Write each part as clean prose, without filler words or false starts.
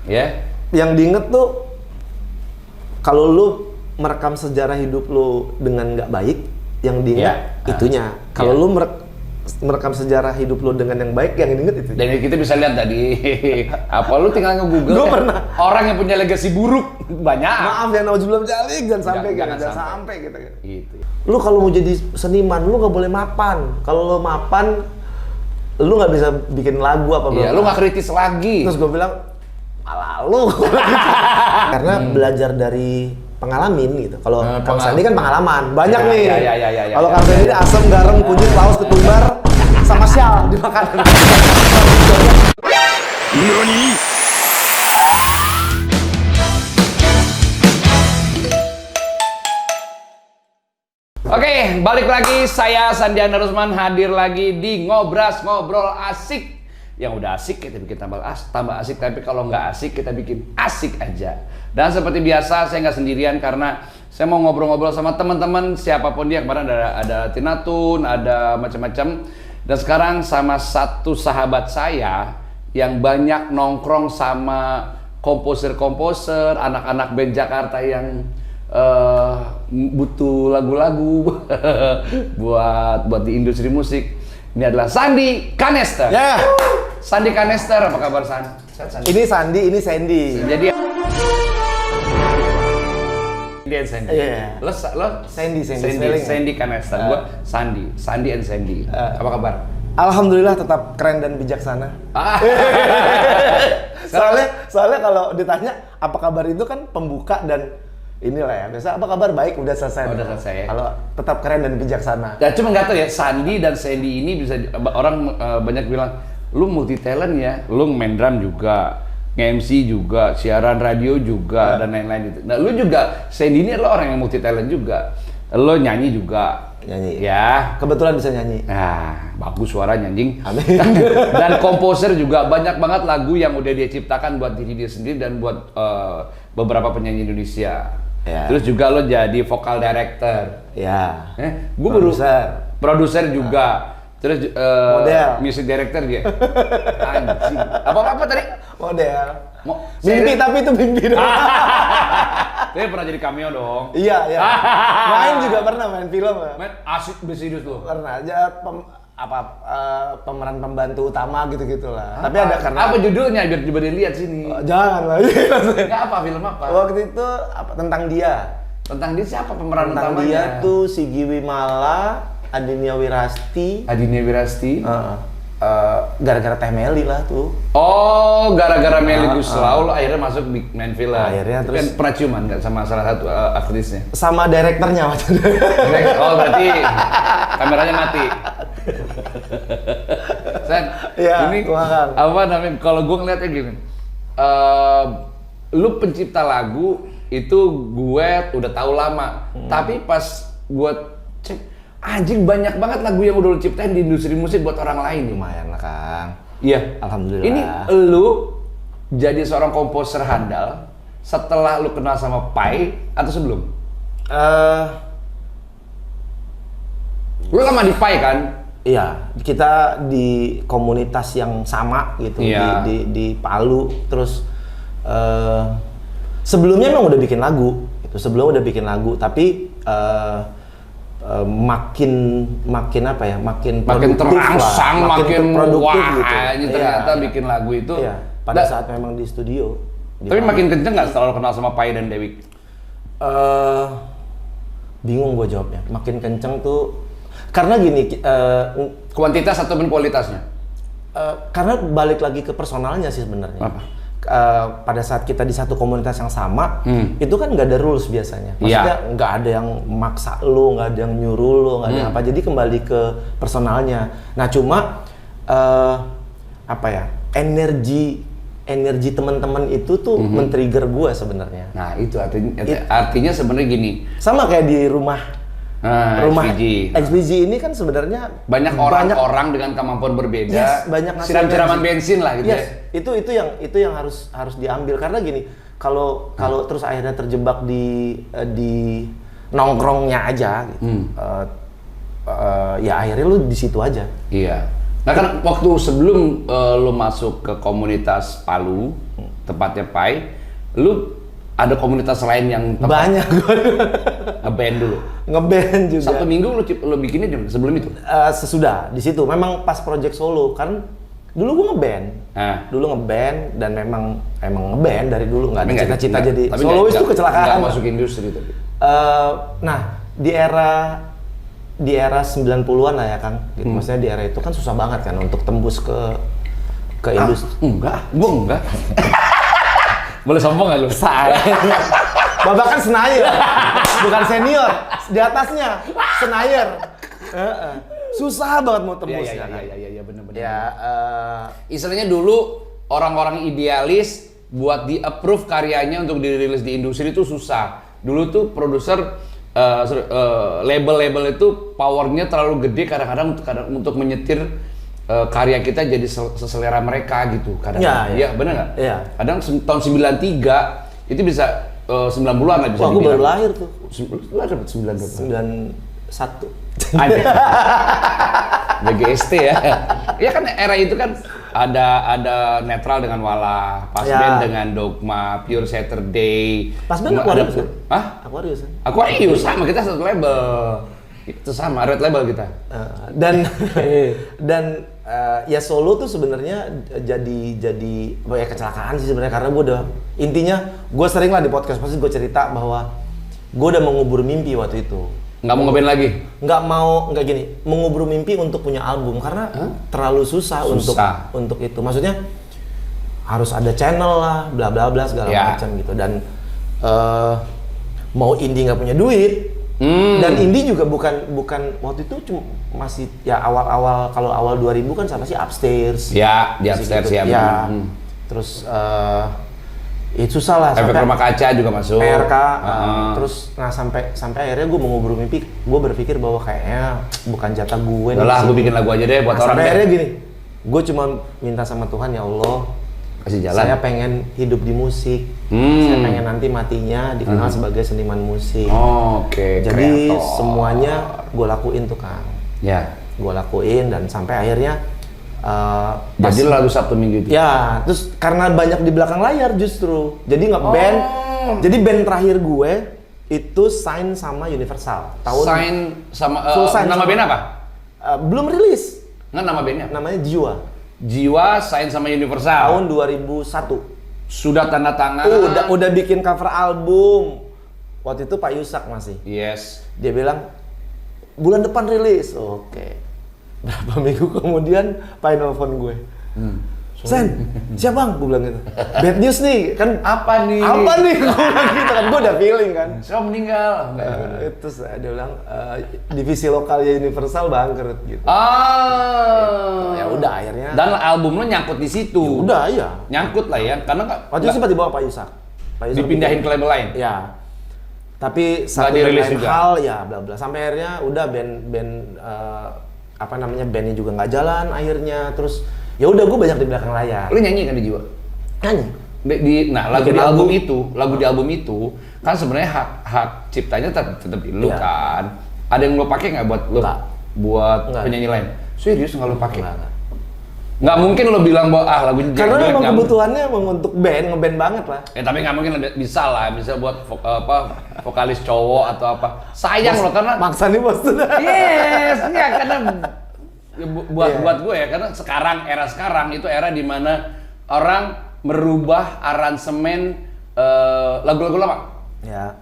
Ya. Yang diinget tuh kalau lu merekam sejarah hidup lu dengan nggak baik, yang diinget itunya. Kalau lu merekam sejarah hidup lu dengan yang baik, yang diinget itu. Dan kita bisa lihat tadi apa lu tinggal nge-google. Gue pernah. Orang yang punya legasi buruk banyak. Maaf ya, nauzubillah jalik, jangan sampai gitu. Gitu. Lu kalau mau jadi seniman, lu nggak boleh mapan. Kalau lu mapan, lu nggak bisa bikin lagu apa Iya, lu nggak kritis lagi. Terus gue bilang, malah lu. Karena belajar dari pengalaman gitu. Kalau Kang Sandi kan pengalaman banyak nih. Kalau Kang Sandi asam, garam, kunyit, laos, ketumbar, sama syal dimakan. Oke, balik lagi. Saya Sandiana Rusman hadir lagi di Ngobras Ngobrol Asik. Yang udah asik kita bikin tambah asik, tapi kalau nggak asik kita bikin asik aja. Dan seperti biasa saya nggak sendirian karena saya mau ngobrol-ngobrol sama teman-teman siapapun dia. Kemarin ada Tinatun, ada macam-macam. Dan sekarang sama satu sahabat saya yang banyak nongkrong sama komposer-komposer, anak-anak band Jakarta yang butuh lagu-lagu buat di industri musik. Ini adalah Sandi Kanester. Ya. Sandi Kanester, apa kabar Sandi? Ini Sandi, ini Sandy. Jadi dia Sandy. Iya. Lo Sandy Kanester. Gua Sandi and Sandy. Apa kabar? Alhamdulillah tetap keren dan bijaksana. Soalnya kalau ditanya apa kabar itu kan pembuka dan inilah ya, biasa apa kabar, baik, udah selesai. Udah selesai ya. Kalau tetap keren dan bijaksana. Ya cuma nggak tahu ya, Sandi dan Sandy ini bisa orang banyak bilang lu multi talent ya, lu main drum juga, nge-MC juga, siaran radio juga dan lain-lain itu. Nah, lu juga Sandy ini adalah orang yang multi talent juga. Lu nyanyi juga. Nyanyi. Ya. Kebetulan bisa nyanyi. Nah, bagus suaranya anjing. Amin. Dan komposer juga banyak banget lagu yang udah dia ciptakan buat diri dia sendiri dan buat beberapa penyanyi Indonesia. Ya. Terus juga lo jadi vocal director. Ya. Gue produser juga. Terus model. Music director dia. Anjing. Apa tadi? Model. Mimpi, tapi itu mimpi dong. Tapi pernah jadi cameo dong. Iya. Main juga pernah, main film. Main asik serius lo. Pernah aja pemeran pembantu utama gitu-gitulah. Tapi ada karena apa judulnya biar coba dilihat sini. Jangan lah. Enggak apa, film apa? Waktu itu tentang dia. Tentang dia siapa pemeran tentang utamanya? Dia tuh Sigi Wimala, Adinia Wirasti. Gara-gara Teh Meli lah tuh. Oh, gara-gara Meli Guslau lo akhirnya masuk main film. Akhirnya terus kan pernah ciuman nggak sama salah satu aktrisnya? Sama direkturnya waktu itu. Oh, berarti kameranya mati. Sen, ya, ini apa namanya? Kalau gue ngeliatnya gini, lu pencipta lagu itu gue udah tahu lama, tapi pas gue cek, anjing banyak banget lagu yang udah lu ciptain di industri musik buat orang lain. Lumayan lah Kang. Iya. Alhamdulillah. Ini lu jadi seorang komposer handal setelah lu kenal sama Pai atau sebelum? Lu lama di Pai kan? Iya, kita di komunitas yang sama gitu, iya. di Palu. Terus sebelumnya emang udah bikin lagu, tapi makin apa ya, makin terangsang, makin produktif wah, gitu. Ini ternyata bikin lagu itu. Iya, pada saat memang di studio. Tapi makin kenceng nggak setelah lo kenal sama Pai dan Dewi? Bingung gue jawabnya. Makin kenceng tuh karena gini. Kuantitas ataupun kualitasnya? Karena balik lagi ke personalnya sih sebenarnya. Pada saat kita di satu komunitas yang sama, itu kan nggak ada rules biasanya. Maksudnya nggak ada yang maksa lo, nggak ada yang nyuruh lo, nggak ada apa. Jadi kembali ke personalnya. Nah cuma apa ya, energi teman-teman itu tuh men-trigger gue sebenarnya. Nah itu artinya sebenarnya gini. Sama kayak di rumah XPG ini kan sebenarnya banyak orang dengan kemampuan berbeda. Yes, banyak siram-siraman bensin lah gitu. Yes, ya. Itu yang harus diambil karena gini, kalau terus akhirnya terjebak di nongkrongnya aja gitu. Ya akhirnya lu di situ aja. Iya. Nah kan waktu sebelum lu masuk ke komunitas Palu, tepatnya Pai, lu ada komunitas lain yang banyak ngeband dulu. Ngeband juga. 1 minggu lu bikinnya sebelum itu? Sesudah di situ memang pas project solo kan dulu gue ngeband. Dulu ngeband dan emang ngeband dari dulu, nggak ada cita-cita jadi solois itu kecelakaan. Nggak masuk industri tapi. Nah, di era 90-an lah ya Kang. Gitu. Maksudnya di era itu kan susah banget kan untuk tembus ke industri. Gua enggak. Boleh sombong nggak lu? Saya. Bapak kan senayer, bukan senior. Di atasnya senayer. Susah banget mau tembus ya. kan. Iya benar-benar. Ya, istilahnya dulu orang-orang idealis buat di-approve karyanya untuk dirilis di industri itu susah. Dulu tuh produser label-label itu powernya terlalu gede kadang-kadang untuk menyetir karya kita jadi seselera mereka gitu kadang-kadang. Iya, benar nggak? Iya. Kadang tahun 93 itu bisa 90-an lah bisa dibilang. Aku baru lahir tuh. Lu lahir 91. Ada. BGST ya. Iya kan era itu kan ada netral dengan Wala, Pasben dengan Dogma, Pure Saturday. Pasben Aquarius kan? Hah? Aquarius sama, kita satu label. Itu sama, red label kita. Dan ya solo tuh sebenarnya jadi ya kecelakaan sih sebenarnya karena intinya gue sering lah di podcast pasti gue cerita bahwa gue udah mengubur mimpi waktu itu. Nggak mau ngeband lagi? Nggak gini, mengubur mimpi untuk punya album karena terlalu susah. Untuk itu. Maksudnya harus ada channel lah, bla bla bla segala macam gitu. Dan mau indie nggak punya duit, dan indie juga bukan waktu itu cuma masih ya awal-awal, kalau awal 2000 kan sama si Upstairs. Ya, di Upstairs gitu. Ya. Terus itu susah lah. Efek Rumah Kaca juga masuk. PRK. Terus sampai akhirnya gue mengubur mimpi. Gue berpikir bahwa kayaknya bukan jatah gue. Udah lah, gue bikin lagu aja deh buat orang. Sampai akhirnya gini, gue cuma minta sama Tuhan, ya Allah, kasih jalan. Saya pengen hidup di musik. Saya pengen nanti matinya dikenal sebagai seniman musik. Oke. Jadi semuanya gue lakuin tuh Kang. Ya. Gue lakuin dan sampai akhirnya jadi lalu Sabtu Minggu itu? Ya, terus karena banyak di belakang layar justru. Jadi nge-band. Jadi band terakhir gue itu sign sama Universal. Sign sama nama band apa? Belum rilis. Nggak, nama bandnya? Namanya Jiwa. Jiwa sign sama Universal. Tahun 2001. Sudah tanda tangan. Udah bikin cover album. Waktu itu Pak Yusak masih. Yes. Dia bilang bulan depan rilis. Oke. Berapa minggu kemudian Pak nelfon gue. Sen, siapa bang? Gue bilang gitu. Bad news nih, kan apa nih? Gue bilang gitu kan, gue udah feeling kan. Siapa meninggal? Terus dia bilang divisi lokalnya Universal bangkrut gitu. Ya udah akhirnya. Dan album lo nyangkut di situ. Ya udah ya. Nyangkut lah ya, karena waktu itu sempat dibawa Pak Yusak. Dipindahin ke label lain. Ya. Tapi satu lain hal ya bla bla. Sampai akhirnya udah band bandnya juga nggak jalan akhirnya. Terus ya udah gue banyak di belakang layar. Lu nyanyi kan di Jiwa? Nyanyi. Lagu di album itu kan sebenarnya hak ciptanya tetap di lu kan. Ada yang lo pakai nggak buat penyanyi lain? Serius nggak lo pakai? Nggak mungkin lo bilang bahwa lagu karena memang kebutuhannya emang untuk ngeband banget lah. Ya tapi nggak mungkin bisa buat vokalis cowok atau apa. Sayang loh karena maksa nih bos. Yes, ya karena buat gue ya, karena era sekarang itu era di mana orang merubah aransemen lagu-lagu lama.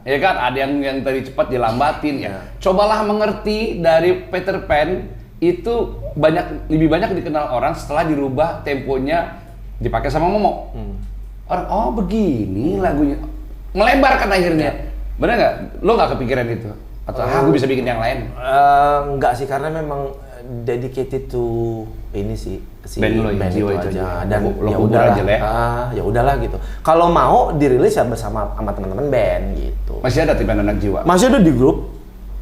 Ya kan, ada yang tadi cepat dilambatin ya. Cobalah mengerti dari Peter Pan itu lebih banyak dikenal orang setelah dirubah temponya dipakai sama Momo. Orang begini lagunya melebar kan akhirnya. Bener nggak? Lo nggak kepikiran itu? Atau aku bisa bikin yang lain? Enggak sih, karena memang dedicated to ini sih band itu aja. Dan ya udahlah ya udahlah gitu. Kalau mau dirilis ya bersama sama teman-teman band gitu. Masih ada tim Anak Jiwa? Masih ada di grup.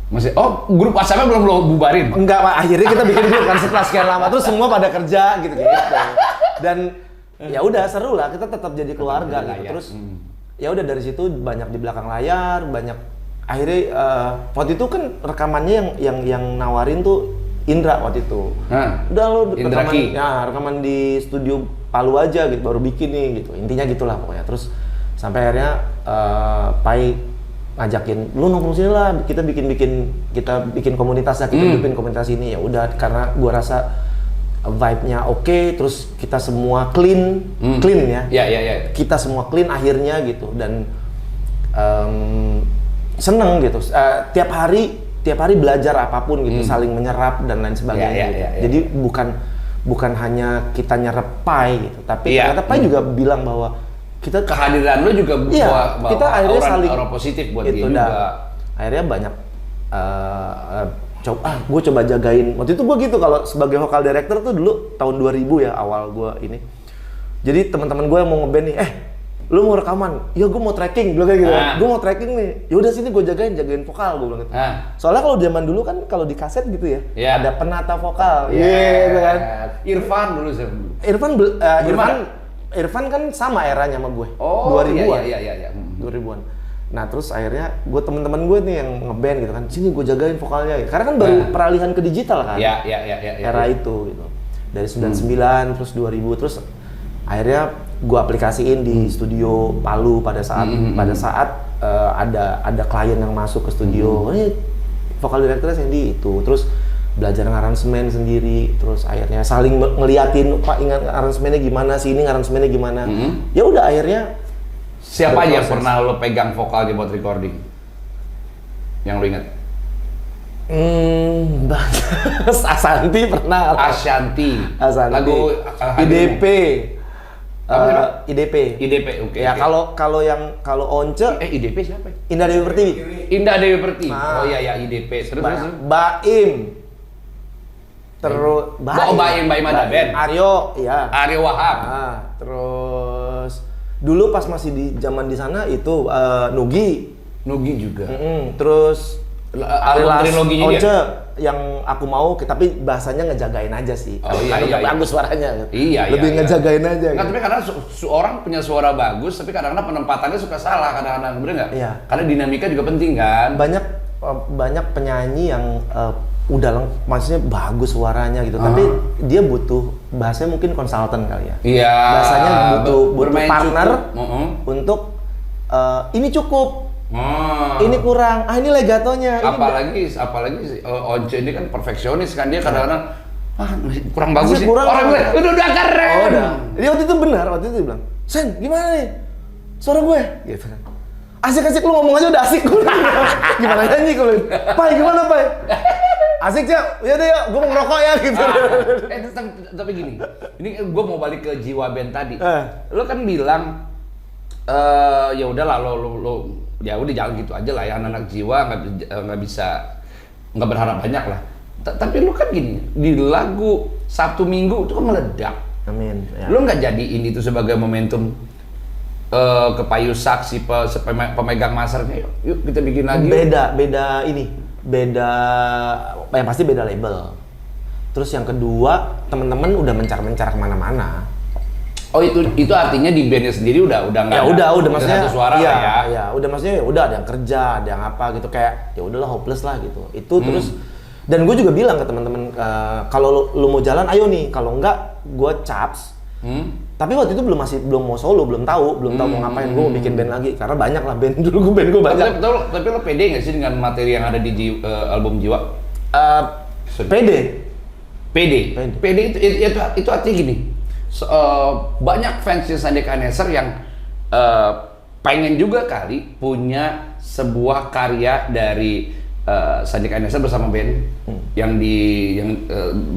Masih. Grup WhatsApp-nya belum lo bubarin? Enggak, Pak. Akhirnya kita bikin grup kan setelah sekian lama terus semua pada kerja gitu. Dan ya udah seru lah, kita tetap jadi keluarga gitu. Terus ya udah dari situ banyak di belakang layar, banyak akhirnya waktu itu kan rekamannya yang nawarin tuh Indra waktu itu. Udah lo rekaman di studio Palu aja gitu, baru bikin nih gitu. Intinya gitulah pokoknya. Terus sampai akhirnya Pai ngajakin, lu nongkrong sini lah, kita bikin komunitas lah, kita bikin komunitas ini. Ya udah, karena gua rasa vibe-nya oke, terus kita semua clean ya. Ya. Kita semua clean akhirnya gitu, dan seneng gitu. Tiap hari belajar apapun gitu, saling menyerap dan lain sebagainya. Gitu. Jadi bukan hanya kita nyerap Pai gitu, tapi ternyata Pai juga bilang bahwa kita kehadiran lu juga bawa kita akhirnya saling aura positif buat itu, dia juga. Akhirnya banyak gue coba jagain. Waktu itu gue gitu, kalau sebagai vocal director tuh dulu tahun 2000 ya, awal gue ini. Jadi teman-teman gue yang mau ngeband nih, lu mau rekaman? Ya gue mau tracking, bilang kayak gitu. Gue mau tracking nih. Ya udah sini gue jagain vokal, gue bilang gitu. Soalnya kalau zaman dulu kan kalau di kaset gitu ya, ada penata vokal. Gitu kan. Irfan dulu sih. Irfan kan sama eranya sama gue. 2000-an. Iya. 2000-an. Nah, terus akhirnya gue teman-teman gue nih yang ngeband gitu kan. Sini gue jagain vokalnya gitu. Karena kan baru peralihan ke digital kan. Iya. Era itu gitu. Dari 99 terus 2000 terus akhirnya gue aplikasiin di studio Palu pada saat ada klien yang masuk ke studio. Ini vokal direkturnya Sandy itu. Terus belajar ngaransemen sendiri, terus akhirnya saling ngeliatin, Pak ingat aransemennya gimana sih, ini aransemennya gimana. Ya udah akhirnya siapa aja yang pernah lo pegang vokalnya buat recording? Yang lo ingat? Ashanti pernah. Ashanti. Lagu IDP. IDP, oke. Ya kalau Once. IDP siapa? Indah Dewi Pertiwi. Indah Dewi Pertiwi. Oh iya IDP. Terus Baim. Terus Baim ada band. Aryo, iya. Aryo Wahab. Terus dulu pas masih di zaman di sana itu Nugi juga. Terus triloginya Once yang aku mau, tapi bahasanya ngejagain aja sih. Iya. Bagus suaranya. Iya. Lebih ngejagain aja. Nggak, tapi kadang orang punya suara bagus, tapi kadang-kadang penempatannya suka salah kadang-kadang, bener nggak? Iya. Karena dinamika juga penting kan. Banyak penyanyi yang maksudnya bagus suaranya gitu, tapi dia butuh bahasanya mungkin konsultan kali ya. Iya. Bahasanya butuh partner untuk ini cukup. Ini kurang, ini legatonya. Apalagi Once ini kan perfeksionis kan, dia kadang-kadang kurang bagus sih. Orang bilang, udah keren. Dia waktu itu dia bilang, Sen, gimana nih suara gue? Gitu kan. Asik-asik lu ngomong aja udah asik gue. Gimana nyanyi kalau Pai gimana Pai? Asik Cak, ya deh ya, gue mau ngerokok ya gitu. Tapi gini, ini gue mau balik ke jiwa band tadi. Lo kan bilang, ya udahlah lo ya udah jangan gitu aja lah ya, anak-anak jiwa nggak berharap banyak lah. Tapi lu kan gini, di lagu Sabtu Minggu itu kan meledak. Amin. Ya. Lu nggak jadiin itu sebagai momentum ke Payu Saksi pemegang masternya, yuk kita bikin lagi. Beda yang pasti beda label. Terus yang kedua, teman-teman udah mencar-mencar kemana-mana. Oh itu artinya di bandnya sendiri udah nggak udah maksudnya satu suara iya, lah ya. Iya, udah maksudnya udah ada yang kerja, ada yang apa gitu, kayak ya udahlah hopeless lah gitu. Itu terus, dan gue juga bilang ke teman-teman kalau lu mau jalan ayo nih, kalau enggak gue caps. Tapi waktu itu belum mau solo, belum tahu mau ngapain, gue mau bikin band lagi karena banyak lah band dulu gue banyak. Tapi lo pede nggak sih dengan materi yang ada di album Jiwa? Pede itu artinya gini. Banyak fansnya Sandi Kaneser yang pengen juga kali punya sebuah karya dari Sandi Kaneser bersama band yang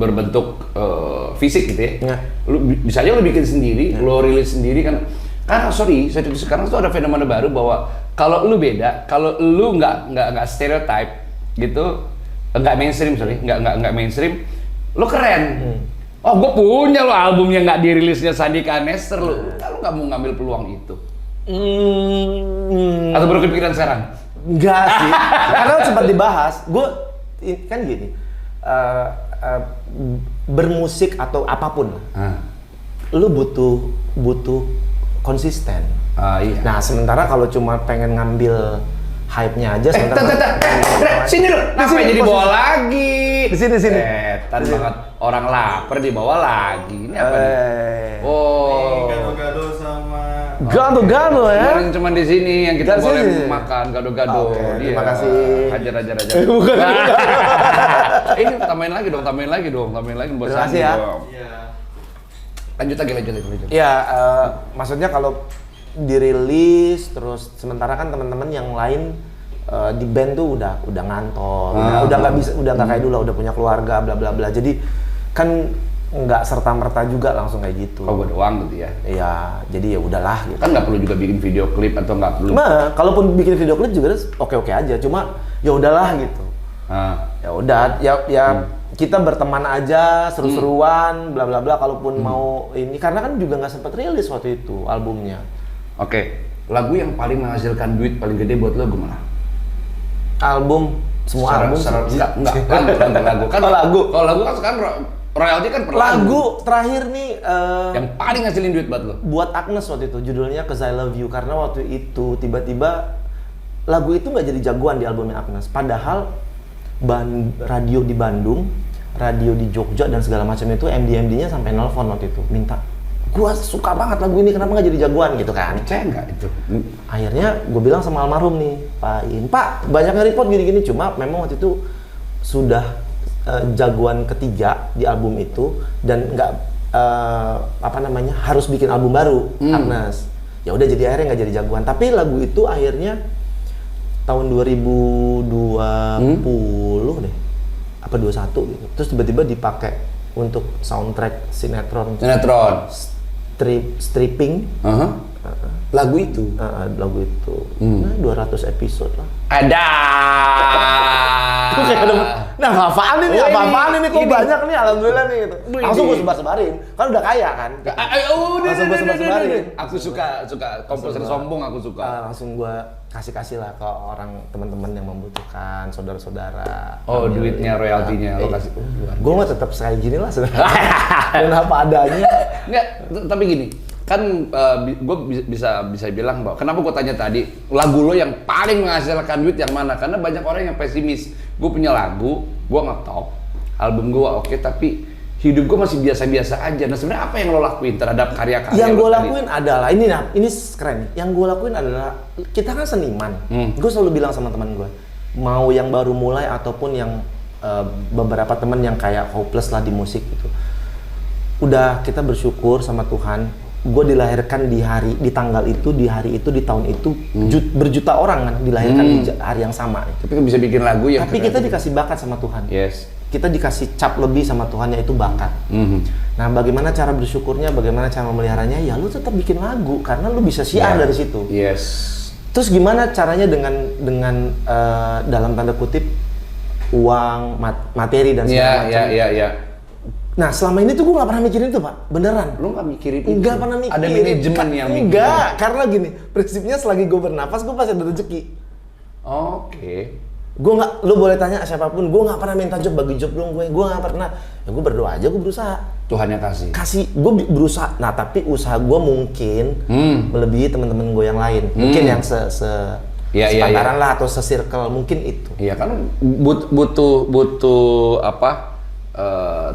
berbentuk fisik gitu ya. Lu bisa aja lu bikin sendiri, lu rilis sendiri kan. Karena sekarang tuh ada fenomena baru bahwa kalau lu beda, kalau lu nggak stereotype gitu, nggak mainstream, lu keren. Oh, gue punya lo album yang nggak dirilisnya Sandi Kaneser, lu nggak mau ngambil peluang itu? Atau baru kepikiran sekarang? Enggak sih, karena sempat dibahas. Gue kan gini, bermusik atau apapun, lu butuh konsisten. Iya. Nah, sementara kalau cuma pengen ngambil hype-nya aja, sini lu, ngapain jadi bawa lagi? Di sini. Tan banget. Orang lapar dibawa lagi. Ini apa nih? Oh. Gado-gado sama Gado-gado ya. Kemarin cuma di sini yang kita Di boleh sini. makan gado-gado. Oke, Iya. terima kasih. Hajar. Bukan. Ini tambahin lagi dong buat Terima kasih Sandi ya. dong. Iya. Lanjut lagi. Ya, maksudnya kalau dirilis terus sementara kan teman-teman yang lain di band tuh udah ngantor, udah nggak bisa, udah nggak kayak dulu, udah punya keluarga, bla bla bla. Jadi kan nggak serta merta juga langsung kayak gitu. Oh, gue doang gitu ya. Iya, jadi ya udahlah gitu. Kan nggak perlu juga bikin video klip atau nggak perlu. Nah, kalaupun bikin video klip juga oke aja, cuma ya udahlah gitu. Ya udah, ya kita berteman aja, seru-seruan, bla bla bla. Kalaupun mau ini, karena kan juga nggak sempet rilis waktu itu albumnya. Oke, lagu yang paling menghasilkan duit paling gede buat lo gimana? Album, semua album. Enggak, lagu. Kan lagu. Kalau lagu kan sekarang royalti kan per Lagu terakhir nih yang paling ngasilin duit buat lo. buat Agnes waktu itu, judulnya 'Cause I Love You, karena waktu itu tiba-tiba lagu itu nggak jadi jagoan di albumnya Agnes. Padahal radio di Bandung, radio di Jogja dan segala macam itu MD-nya sampai nelfon waktu itu minta, gua suka banget lagu ini, kenapa nggak jadi jagoan gitu kan? Percaya nggak itu? Akhirnya gue bilang sama almarhum nih, Pak, banyak nge-report gini-gini, cuma memang waktu itu sudah jagoan ketiga di album itu dan nggak harus bikin album baru Agnes. Ya udah, jadi akhirnya nggak jadi jagoan. Tapi lagu itu akhirnya tahun 2020 deh, apa 21 gitu. Terus tiba-tiba dipakai untuk soundtrack sinetron. Stripping. Lagu itu. Lagu itu. Nah, 200 episode lah. Ada. Nah, apaan ini? Oh, Apaan ini? Kok ini. banyak nih, alhamdulillah nih gitu. Langsung gue sebar-sebarin. Kan udah kaya kan. Langsung gue sebar-sebarin. Aku suka komposer sombong, aku suka. Langsung gue kasih lah ke orang teman-teman yang membutuhkan, saudara-saudara. Oh, duitnya, royaltinya lo kasih. Gue mah tetap kayak gini lah sebenarnya. Dan apa adanya. Enggak, tapi gini, kan gue bisa bilang bahwa kenapa gue tanya tadi lagu lo yang paling menghasilkan duit yang mana? Karena banyak orang yang pesimis. Gue punya lagu, gue ngetop, album gue oke, tapi hidup gue masih biasa-biasa aja. Nah, sebenarnya apa yang lo lakuin terhadap karya-karya Yang lo gue tadi? lakuin adalah ini keren. Yang gue lakuin adalah, kita kan seniman. Gue selalu bilang sama teman gue, mau yang baru mulai ataupun yang beberapa teman yang kayak hopeless lah di musik gitu. Udah, kita bersyukur sama Tuhan. Gue dilahirkan di tanggal itu, di hari itu, di tahun itu, berjuta orang kan dilahirkan di hari yang sama. Tapi kan bisa bikin lagu yang Tapi kita dikasih bakat sama Tuhan. Yes. Kita dikasih cap lebih sama Tuhan, yaitu bakat. Nah, bagaimana cara bersyukurnya, bagaimana cara memeliharanya? Ya lu tetap bikin lagu karena lu bisa siar dari situ. Yes. Terus gimana caranya dengan dalam tanda kutip uang, materi dan segala macam. Iya. Nah, selama ini tuh gue gak pernah mikirin itu, Pak. Beneran. Lu nggak mikirin itu? Enggak pernah mikirin. Ada manajemen yang mikirin? Enggak, karena gini, prinsipnya selagi gue bernapas, gue pasti ada rezeki. Oke. Gue nggak, lu boleh tanya siapapun, gue nggak pernah minta job, bagi job dong gue nggak pernah. Ya gue berdoa aja, gue berusaha. Tuhan yang kasih. Gue berusaha. Nah, tapi usaha gue mungkin melebihi teman-teman gue yang lain. Mungkin yang sepantaran lah atau se-circle, mungkin itu. Iya kan butuh apa?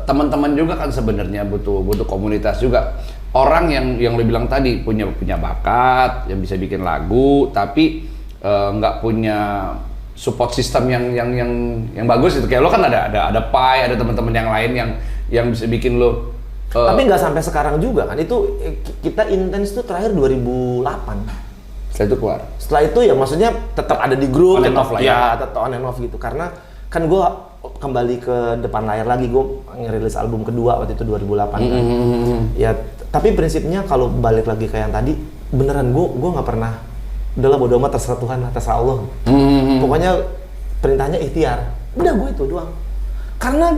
Teman-teman juga kan sebenarnya butuh komunitas juga. Orang yang lu bilang tadi punya bakat, yang bisa bikin lagu, tapi nggak punya support system yang bagus itu. Kayak lo kan ada Pai, ada teman-teman yang lain yang bisa bikin lo. Tapi nggak sampai sekarang juga kan. Itu kita intens tuh terakhir 2008. Setelah itu keluar. Setelah itu ya maksudnya tetap ada di grup, On and off lah ya. tetap on and off gitu. Karena kan gue kembali ke depan layar lagi, gue ngerilis album kedua waktu itu 2008 kan. Ya, tapi prinsipnya kalau balik lagi ke yang tadi, beneran gue nggak pernah, udahlah bodo amat, terserah Tuhan lah, terserah Allah. Pokoknya perintahnya ikhtiar. Udah, gue itu doang. Karena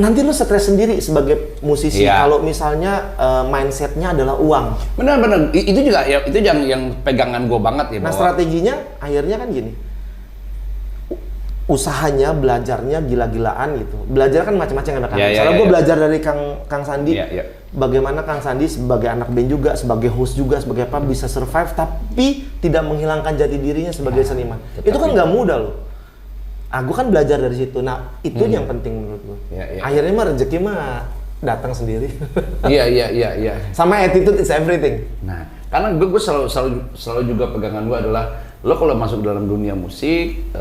nanti lo stres sendiri sebagai musisi kalau misalnya mindsetnya adalah uang. Benar. Itu juga ya, itu yang pegangan gue banget ya. Nah, strateginya akhirnya kan gini. Usahanya, belajarnya gila-gilaan gitu. Belajar kan macam-macam kan. Misalnya gue belajar dari Kang Sandi. Bagaimana Kang Sandi sebagai anak band juga, sebagai host juga, sebagai apa bisa survive tapi tidak menghilangkan jati dirinya sebagai seniman. Itu kan nggak mudah loh. gue kan belajar dari situ. Nah itu yang penting menurut gue. Akhirnya mah rezeki mah datang sendiri. Iya. Sama attitude is everything. Nah, karena gue selalu juga pegangan gue adalah lo kalau masuk dalam dunia musik,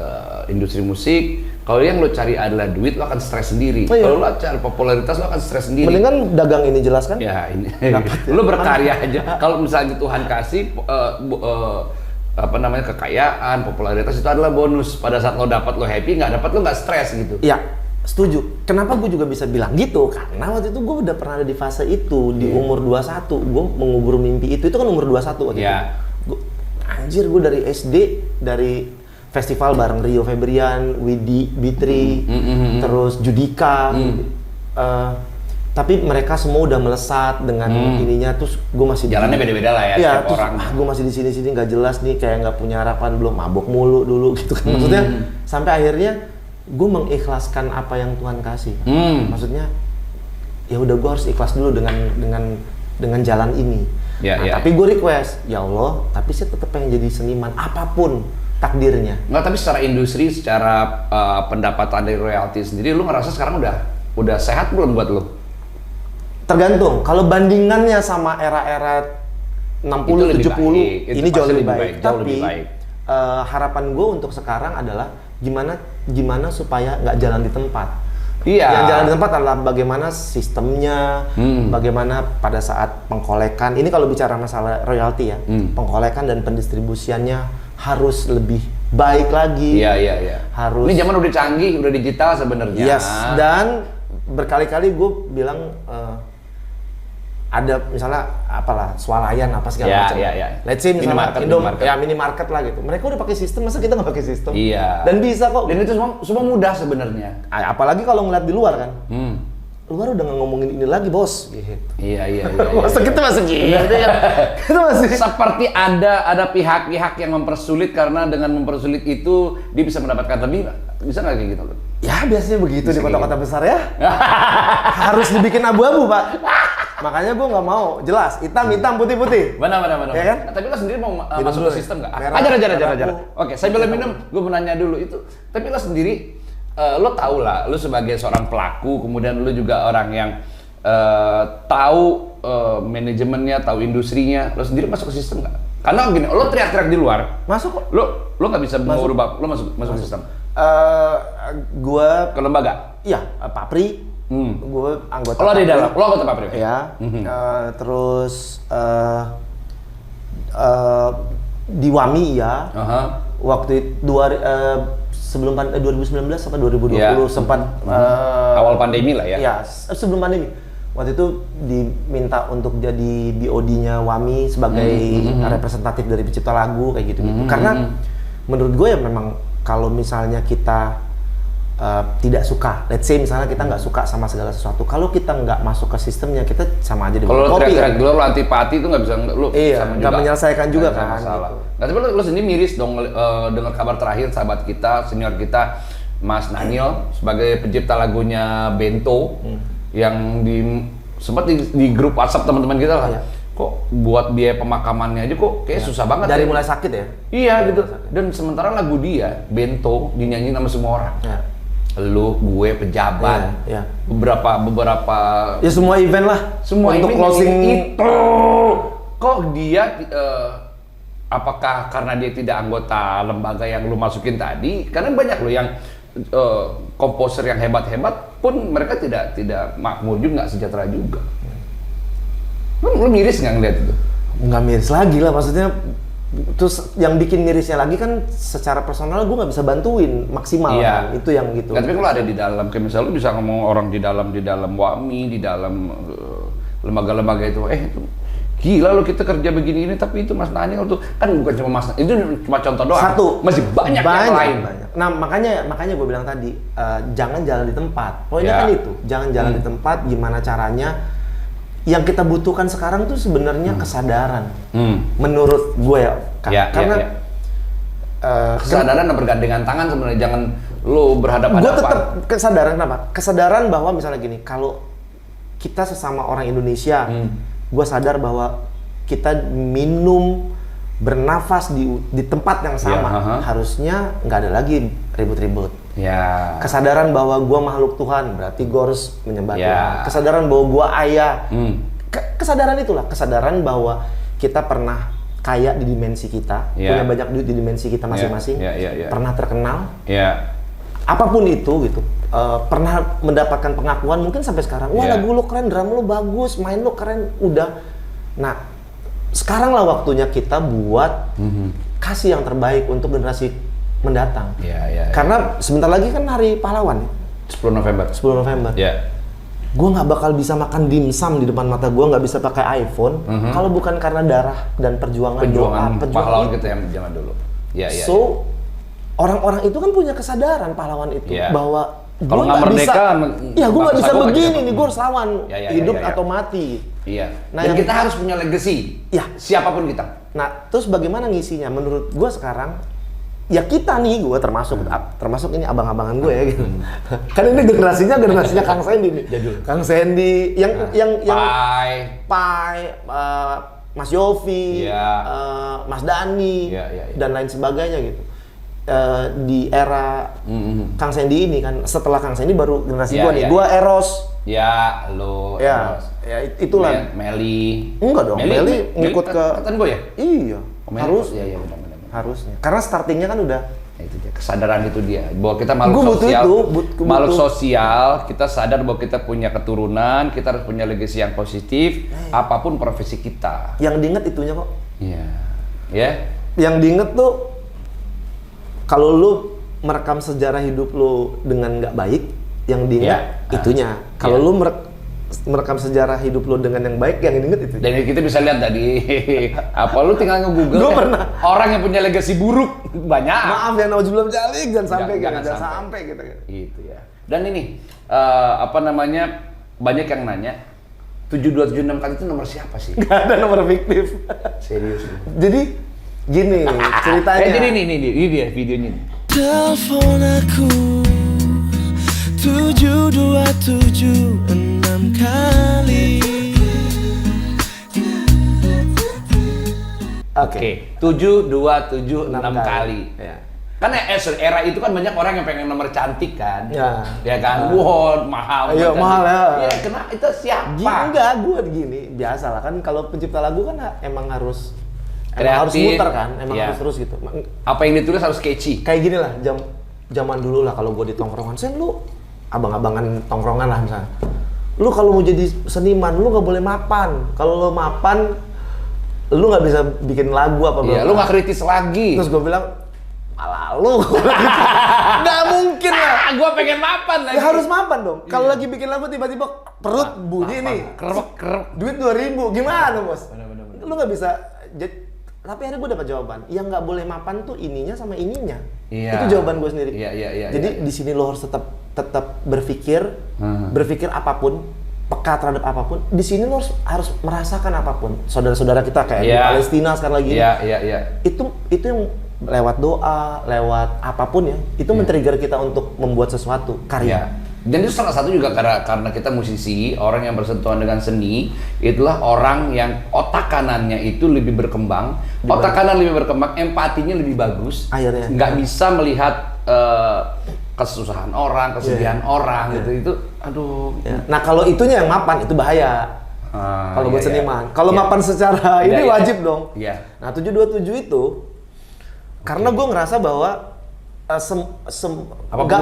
industri musik, kalau yang lo cari adalah duit, lo akan stres sendiri. Kalau lo cari popularitas, lo akan stres sendiri. Mendingan dagang ini jelas kan? Ya ini. Lo berkarya aja. Kalau misalnya Tuhan kasih kekayaan, popularitas itu adalah bonus. Pada saat lo dapat lo happy, nggak dapat lo nggak stres gitu. Iya. Setuju. Kenapa gue juga bisa bilang gitu? Karena waktu itu gue udah pernah ada di fase itu di umur 21. Gue mengubur mimpi itu kan umur 21 waktu itu. Anjir, gue dari SD, dari festival bareng Rio Febrian, Widi, Bitri, terus Judika. Tapi mereka semua udah melesat dengan ininya, terus gue masih jalannya beda-beda lah ya, setiap orang. Gue masih di sini nggak jelas nih, kayak nggak punya harapan, belum mabok mulu dulu gitu kan. Maksudnya sampai akhirnya gue mengikhlaskan apa yang Tuhan kasih. Maksudnya ya udah gue harus ikhlas dulu dengan jalan ini. Tapi gue request, ya Allah, tapi saya tetap pengen jadi seniman apapun takdirnya. Nggak, tapi secara industri, secara pendapatan dari royalti sendiri, lu ngerasa sekarang udah sehat belum buat lu? Tergantung. Kalau bandingannya sama era-era 60 70 ini jauh lebih baik. Tapi harapan gue untuk sekarang adalah gimana supaya nggak jalan di tempat. Yang jalan di tempat adalah bagaimana sistemnya, bagaimana pada saat pengkolekan. Ini kalau bicara masalah royalti ya, pengkolekan dan pendistribusiannya harus lebih baik lagi. Iya. Harus. Ini zaman udah canggih, udah digital sebenarnya. Yes. Dan berkali-kali gue bilang ada misalnya apalah swalayan apa segala macam. Let's say misalnya minimarket lah gitu. Mereka udah pakai sistem, masa kita nggak pakai sistem? Iya. Dan bisa kok. Dan itu semua mudah sebenarnya. Apalagi kalau ngeliat di luar kan. Luar udah nggak ngomongin ini lagi bos. Gitu. Iya. Masa kita masih gitu ya? Kita masih. Seperti ada pihak-pihak yang mempersulit karena dengan mempersulit itu dia bisa mendapatkan lebih. Bisa nggak kayak gitu loh? Ya biasanya begitu di kota-kota besar ya. Harus dibikin abu-abu pak. Makanya gue nggak mau, jelas, hitam, putih. Benar. Ya kan? Nah, tapi lo sendiri mau masuk ke sistem nggak? Ajar. Oke, saya boleh minum, gue mau nanya dulu itu. Tapi lo sendiri, lo tau lah, lo sebagai seorang pelaku, kemudian lo juga orang yang tahu manajemennya, tahu industrinya, lo sendiri masuk ke sistem nggak? Karena gini, lo teriak-teriak di luar, masuk kok. Lo nggak bisa mengubah, lo masuk ke sistem. Gue ke lembaga? Iya, Papri. Gue anggota. Lo di dalam, lo anggota Papri? Ya. Terus di WAMI ya. Waktu sebelum 2019 sampai 2020 sempat awal pandemi lah ya. Ya, sebelum pandemi. Waktu itu diminta untuk jadi BOD-nya WAMI sebagai representatif dari pencipta lagu kayak gitu. Karena menurut gue ya memang kalau misalnya kita tidak suka, let's say misalnya kita nggak suka sama segala sesuatu, kalau kita nggak masuk ke sistemnya kita sama aja dengan kopi. Kalau teriak-teriak kan? Lo antipati itu nggak bisa, lo nggak menyelesaikan juga kan. Masalah. Nah, tapi lo sendiri miris dong dengar kabar terakhir sahabat kita, senior kita, Mas Daniel sebagai pencipta lagunya Bento yang sempat di grup WhatsApp teman-teman kita lah. Kok buat biaya pemakamannya aja kok kayak susah banget. Dari mulai sakit ya? Iya gitu. Dan sementara lagu dia Bento dinyanyiin sama semua orang. Lu, gue, pejabat, beberapa ya semua event lah, semua untuk event closing itu. Kok dia apakah karena dia tidak anggota lembaga yang lu masukin tadi? Karena banyak lo yang komposer yang hebat-hebat pun mereka tidak makmur juga, nggak sejahtera juga. Lu miris nggak ngeliat itu? Nggak miris lagi lah, maksudnya. Terus yang bikin mirisnya lagi kan secara personal gue nggak bisa bantuin maksimal kan, itu yang gitu. Tapi kalau ada di dalam, kayak misalnya lu bisa ngomong orang di dalam WAMI, di dalam lembaga-lembaga itu, itu gila lo kita kerja begini ini, tapi itu Mas Daniel tuh kan bukan cuma Mas, itu cuma contoh doang. Satu, masih banyak yang lain. Nah makanya gue bilang tadi jangan jalan di tempat. Poinnya kan itu, jangan jalan di tempat. Gimana caranya? Yang kita butuhkan sekarang tuh sebenarnya kesadaran, menurut gue ya, karena kesadaran dan bergandengan tangan sebenarnya, jangan lo berhadapan-hadapan. Gue tetap kesadaran kenapa? Kesadaran bahwa misalnya gini, kalau kita sesama orang Indonesia, gue sadar bahwa kita minum, bernafas di tempat yang sama, harusnya nggak ada lagi ribut-ribut. Ya. Kesadaran bahwa gue makhluk Tuhan, berarti gue harus menyembah Ya. Tuhan. Kesadaran bahwa gue ayah. Kesadaran itulah, kesadaran bahwa kita pernah kaya di dimensi kita, punya banyak duit di dimensi kita masing-masing, pernah terkenal. Apapun itu gitu. Pernah mendapatkan pengakuan mungkin sampai sekarang. Wah, lagu lu keren, drum lu bagus, main lu keren, udah. Nah, sekarang lah waktunya kita buat kasih yang terbaik untuk generasi mendatang. Karena sebentar lagi kan Hari Pahlawan ya. 10 November. 10 November. Gue nggak bakal bisa makan dimsum di depan mata gue, nggak bisa pakai iPhone kalau bukan karena darah dan perjuangan pahlawan kita yang zaman dulu. So orang-orang itu kan punya kesadaran pahlawan itu bahwa kalau nggak merdeka, gue nggak bisa begini nih, gue harus lawan hidup atau mati. Nah, dan kita harus punya legacy. Siapapun kita. Nah, terus bagaimana ngisinya? Menurut gue sekarang, ya kita nih, gue termasuk ini abang-abangan gue ya gitu. Kan ini generasinya Kang Sandy nih. Kang Sandy yang Pai, Mas Yofi, Mas Dani dan lain sebagainya gitu. Di era Kang Sandy ini kan, setelah Kang Sandy baru generasi gue nih. Gue Eros. Eros. Ya itulah. Meli. Enggak dong. Meli ngikut ke angkatan gue ya? Iya. Harus. Iya benar. Harusnya. Karena startingnya kan udah. Itu dia, kesadaran itu dia. Bahwa kita makhluk sosial. Makhluk sosial, kita sadar bahwa kita punya keturunan, kita harus punya legacy yang positif, apapun profesi kita. Yang diinget itunya kok. Yang diinget tuh, kalau lu merekam sejarah hidup lu dengan nggak baik, yang diinget itunya. Kalau lu merekam sejarah hidup lo dengan yang baik, yang diinget itu. Dan kita bisa lihat tadi, lu tinggal nge-google. Gue pernah. Orang yang punya legasi buruk banyak. Maaf ya, nauzubillah jalik, jangan sampai gitu. Gitu ya. Dan ini banyak yang nanya 7276 kali itu nomor siapa sih? Gak ada nomor fiktif. Serius. Jadi gini ceritanya. Jadi ini dia videonya. Telepon aku 7276 kali. Oke. 7276 kali. Kan era itu kan banyak orang yang pengen nomor cantik kan. Ya kan. Wow, mahal. Iya, mahal ya. Iya, kena itu siapa? Enggak, gue gini, biasa lah kan kalau pencipta lagu kan emang harus kreatif, harus muter kan, harus terus gitu. Apa yang ditulis harus catchy. Kayak gini lah, zaman dulu lah kalau gue di tongkrongan, Sen lu abang-abangan tongkrongan lah misalnya. Lu kalau mau jadi seniman, lu nggak boleh mapan. Kalau lu mapan, lu nggak bisa bikin lagu apa Iya, lu nggak kritis lagi. Terus gue bilang, malah lu nggak mungkin lah. Gue pengen mapan lagi. Ya harus mapan dong. Kalau lagi bikin lagu tiba-tiba perut bunyi nih, kerep. duit 2.000, gimana bos? Lu nggak bisa. Tapi akhirnya gue dapat jawaban. Yang nggak boleh mapan tuh ininya sama ininya. Itu jawaban gue sendiri. Jadi di sini lo harus tetap berpikir apapun, peka terhadap apapun. Di sini lo harus merasakan apapun. Saudara-saudara kita kayak di Palestina sekarang lagi. Itu yang lewat doa, lewat apapun ya. Itu men-trigger kita untuk membuat sesuatu karya. Dan itu salah satu juga karena kita musisi, orang yang bersentuhan dengan seni, itulah orang yang otak kanannya itu lebih berkembang, otak kanan lebih berkembang, empatinya lebih bagus, akhirnya nggak bisa melihat kesusahan orang, kesedihan orang gitu, itu aduh. Nah kalau itunya yang mapan, itu bahaya. Kalau buat seniman, kalau mapan secara ini wajib dong. Nah 727 itu, karena gue ngerasa bahwa nggak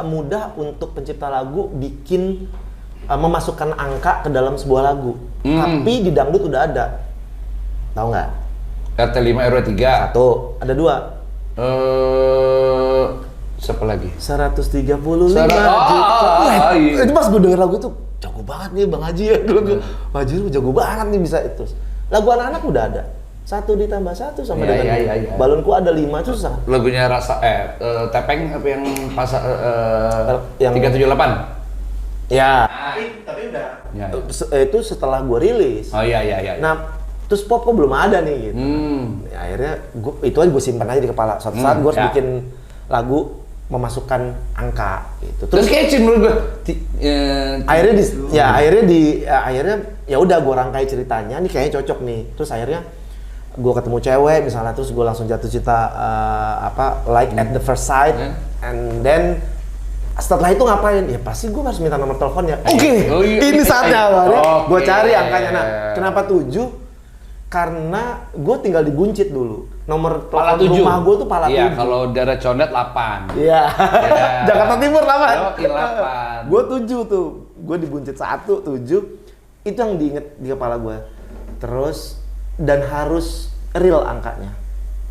mudah untuk pencipta lagu bikin memasukkan angka ke dalam sebuah lagu. Tapi di dangdut udah ada, tahu nggak? RT5 RW3 satu, ada 2. Siapa lagi? 135 juta. Itu pas gue denger lagu itu jago banget nih Bang Haji ya. Bang Haji lu jago banget nih bisa itu. Lagu anak-anak udah ada. 1 ditambah 1 sama dengan balonku ada 5 susah. Lagunya Tepeng apa yang pas yang 378. Ya. Tapi udah. Itu setelah gue rilis. Iya. Nah, terus pop kok belum ada nih gitu. Ya, akhirnya itu aja gue simpan aja di kepala. Suatu saat gue harus bikin lagu memasukkan angka gitu. Terus catchy menurut gue. Akhirnya ya udah gue rangkai ceritanya nih kayaknya cocok nih. Terus akhirnya gue ketemu cewek misalnya, terus gue langsung jatuh cinta like at the first sight, and then setelah itu ngapain? Ya pasti gue harus minta nomor teleponnya. Oke, ini saatnya gue cari angkanya. Nah, kenapa 7? Karena gue tinggal di Buncit dulu. Nomor telepon rumah gue tuh Pala 7. Iya, kalau daerah Condet 8. Iya. Jakarta Timur 8. Oke, 8. Gue 7 tuh. Gue di Buncit 1, 7. Itu yang diinget di kepala gue. Terus dan harus real angkanya.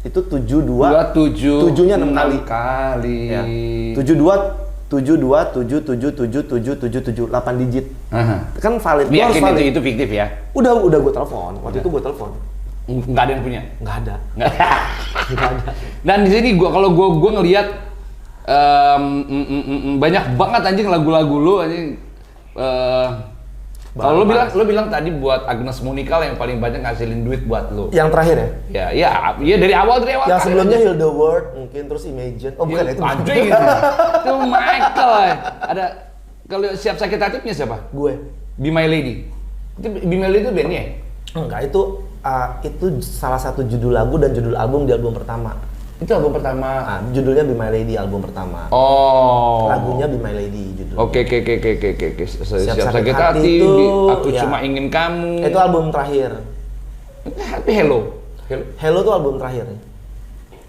Itu 72. 7-nya 6 kali. Ya. 72, 8 digit. Kan valid. Lu yakin valid. Itu fiktif ya? Udah gue telepon. Waktu itu gue telepon. Nggak ada yang punya? Nggak ada. Dan di sini kalau gua ngelihat banyak banget anjing lagu-lagu lu anjing. Kalau lu bilang tadi buat Agnes Monica yang paling banyak ngasilin duit buat lu. Yang terakhir ya? Ya dari awal. Yang sebelumnya Heal the World mungkin, terus Imagine. Oh bukan, itu anjing gitu. Itu Michael. Ada kalau Siap Sakit Hatinya siapa? Gue. Be My Lady. Itu Be My Lady itu bandnya? Enggak, itu salah satu judul lagu dan judul album di album pertama. Itu album pertama. Judulnya Be My Lady, album pertama. Oh. Lagunya Be My Lady judulnya. Oke. Siap Sakit Hati itu, Aku Cuma Ingin Kamu. Itu album terakhir. Tapi Hello. Hello tuh album terakhir.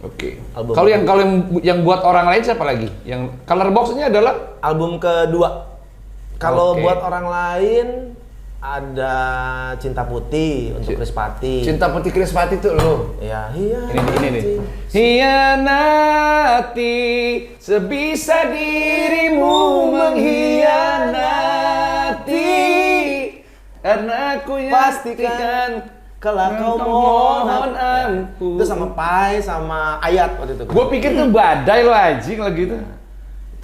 Oke. Kalau yang buat orang lain siapa lagi? Yang Colorbox-nya adalah album kedua. Kalau buat orang lain ada Cinta Putih untuk Krispati. Cinta Putih Krispati tuh lo. Ya, ini nih. Hianati sebisa dirimu mengkhianati, karena aku pastikan kalau kau mohon ampun. Itu sama Pai sama Ayat waktu itu. Gue pikir tuh badai lo anjing lagi itu.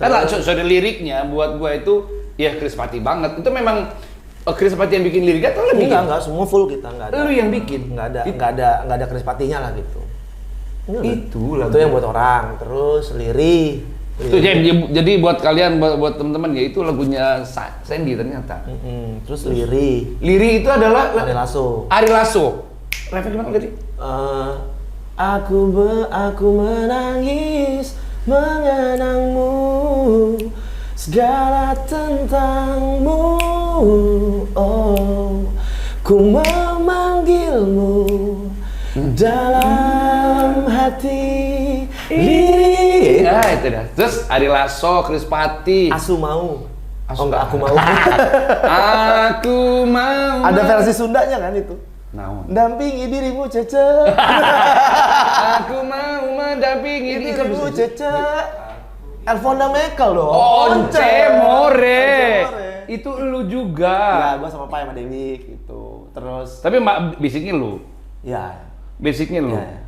Kan lah, soal liriknya buat gue itu ya Krispati banget. Itu memang Krispati yang bikin lirik atau lebih? Enggak, semua full kita, enggak ada. Lu yang bikin? Enggak ada Krispatinya lah gitu. Itu lah. Itu yang buat orang, terus Liri. Itu jadi buat kalian, buat teman-teman ya itu lagunya Sandy ternyata. Terus Liri. Liri itu adalah Ari Lasso. Refnya gimana tadi? Aku menangis mengenangmu, segala tentangmu. Oh, ku memanggilmu dalam hati. Ya itu dah. Terus Ari Lasso, Krispati. Aku mau. Aku mau. Ada versi Sundanya kan itu. Dampingi dirimu Cece. Aku mau mendampingi dirimu Cece. Elfonda Mekel dong. Once More. Itu lu juga. Ya, gua sama Pai sama Dewi gitu. Terus tapi basicnya lu. Ya. Basicnya lu. Ya.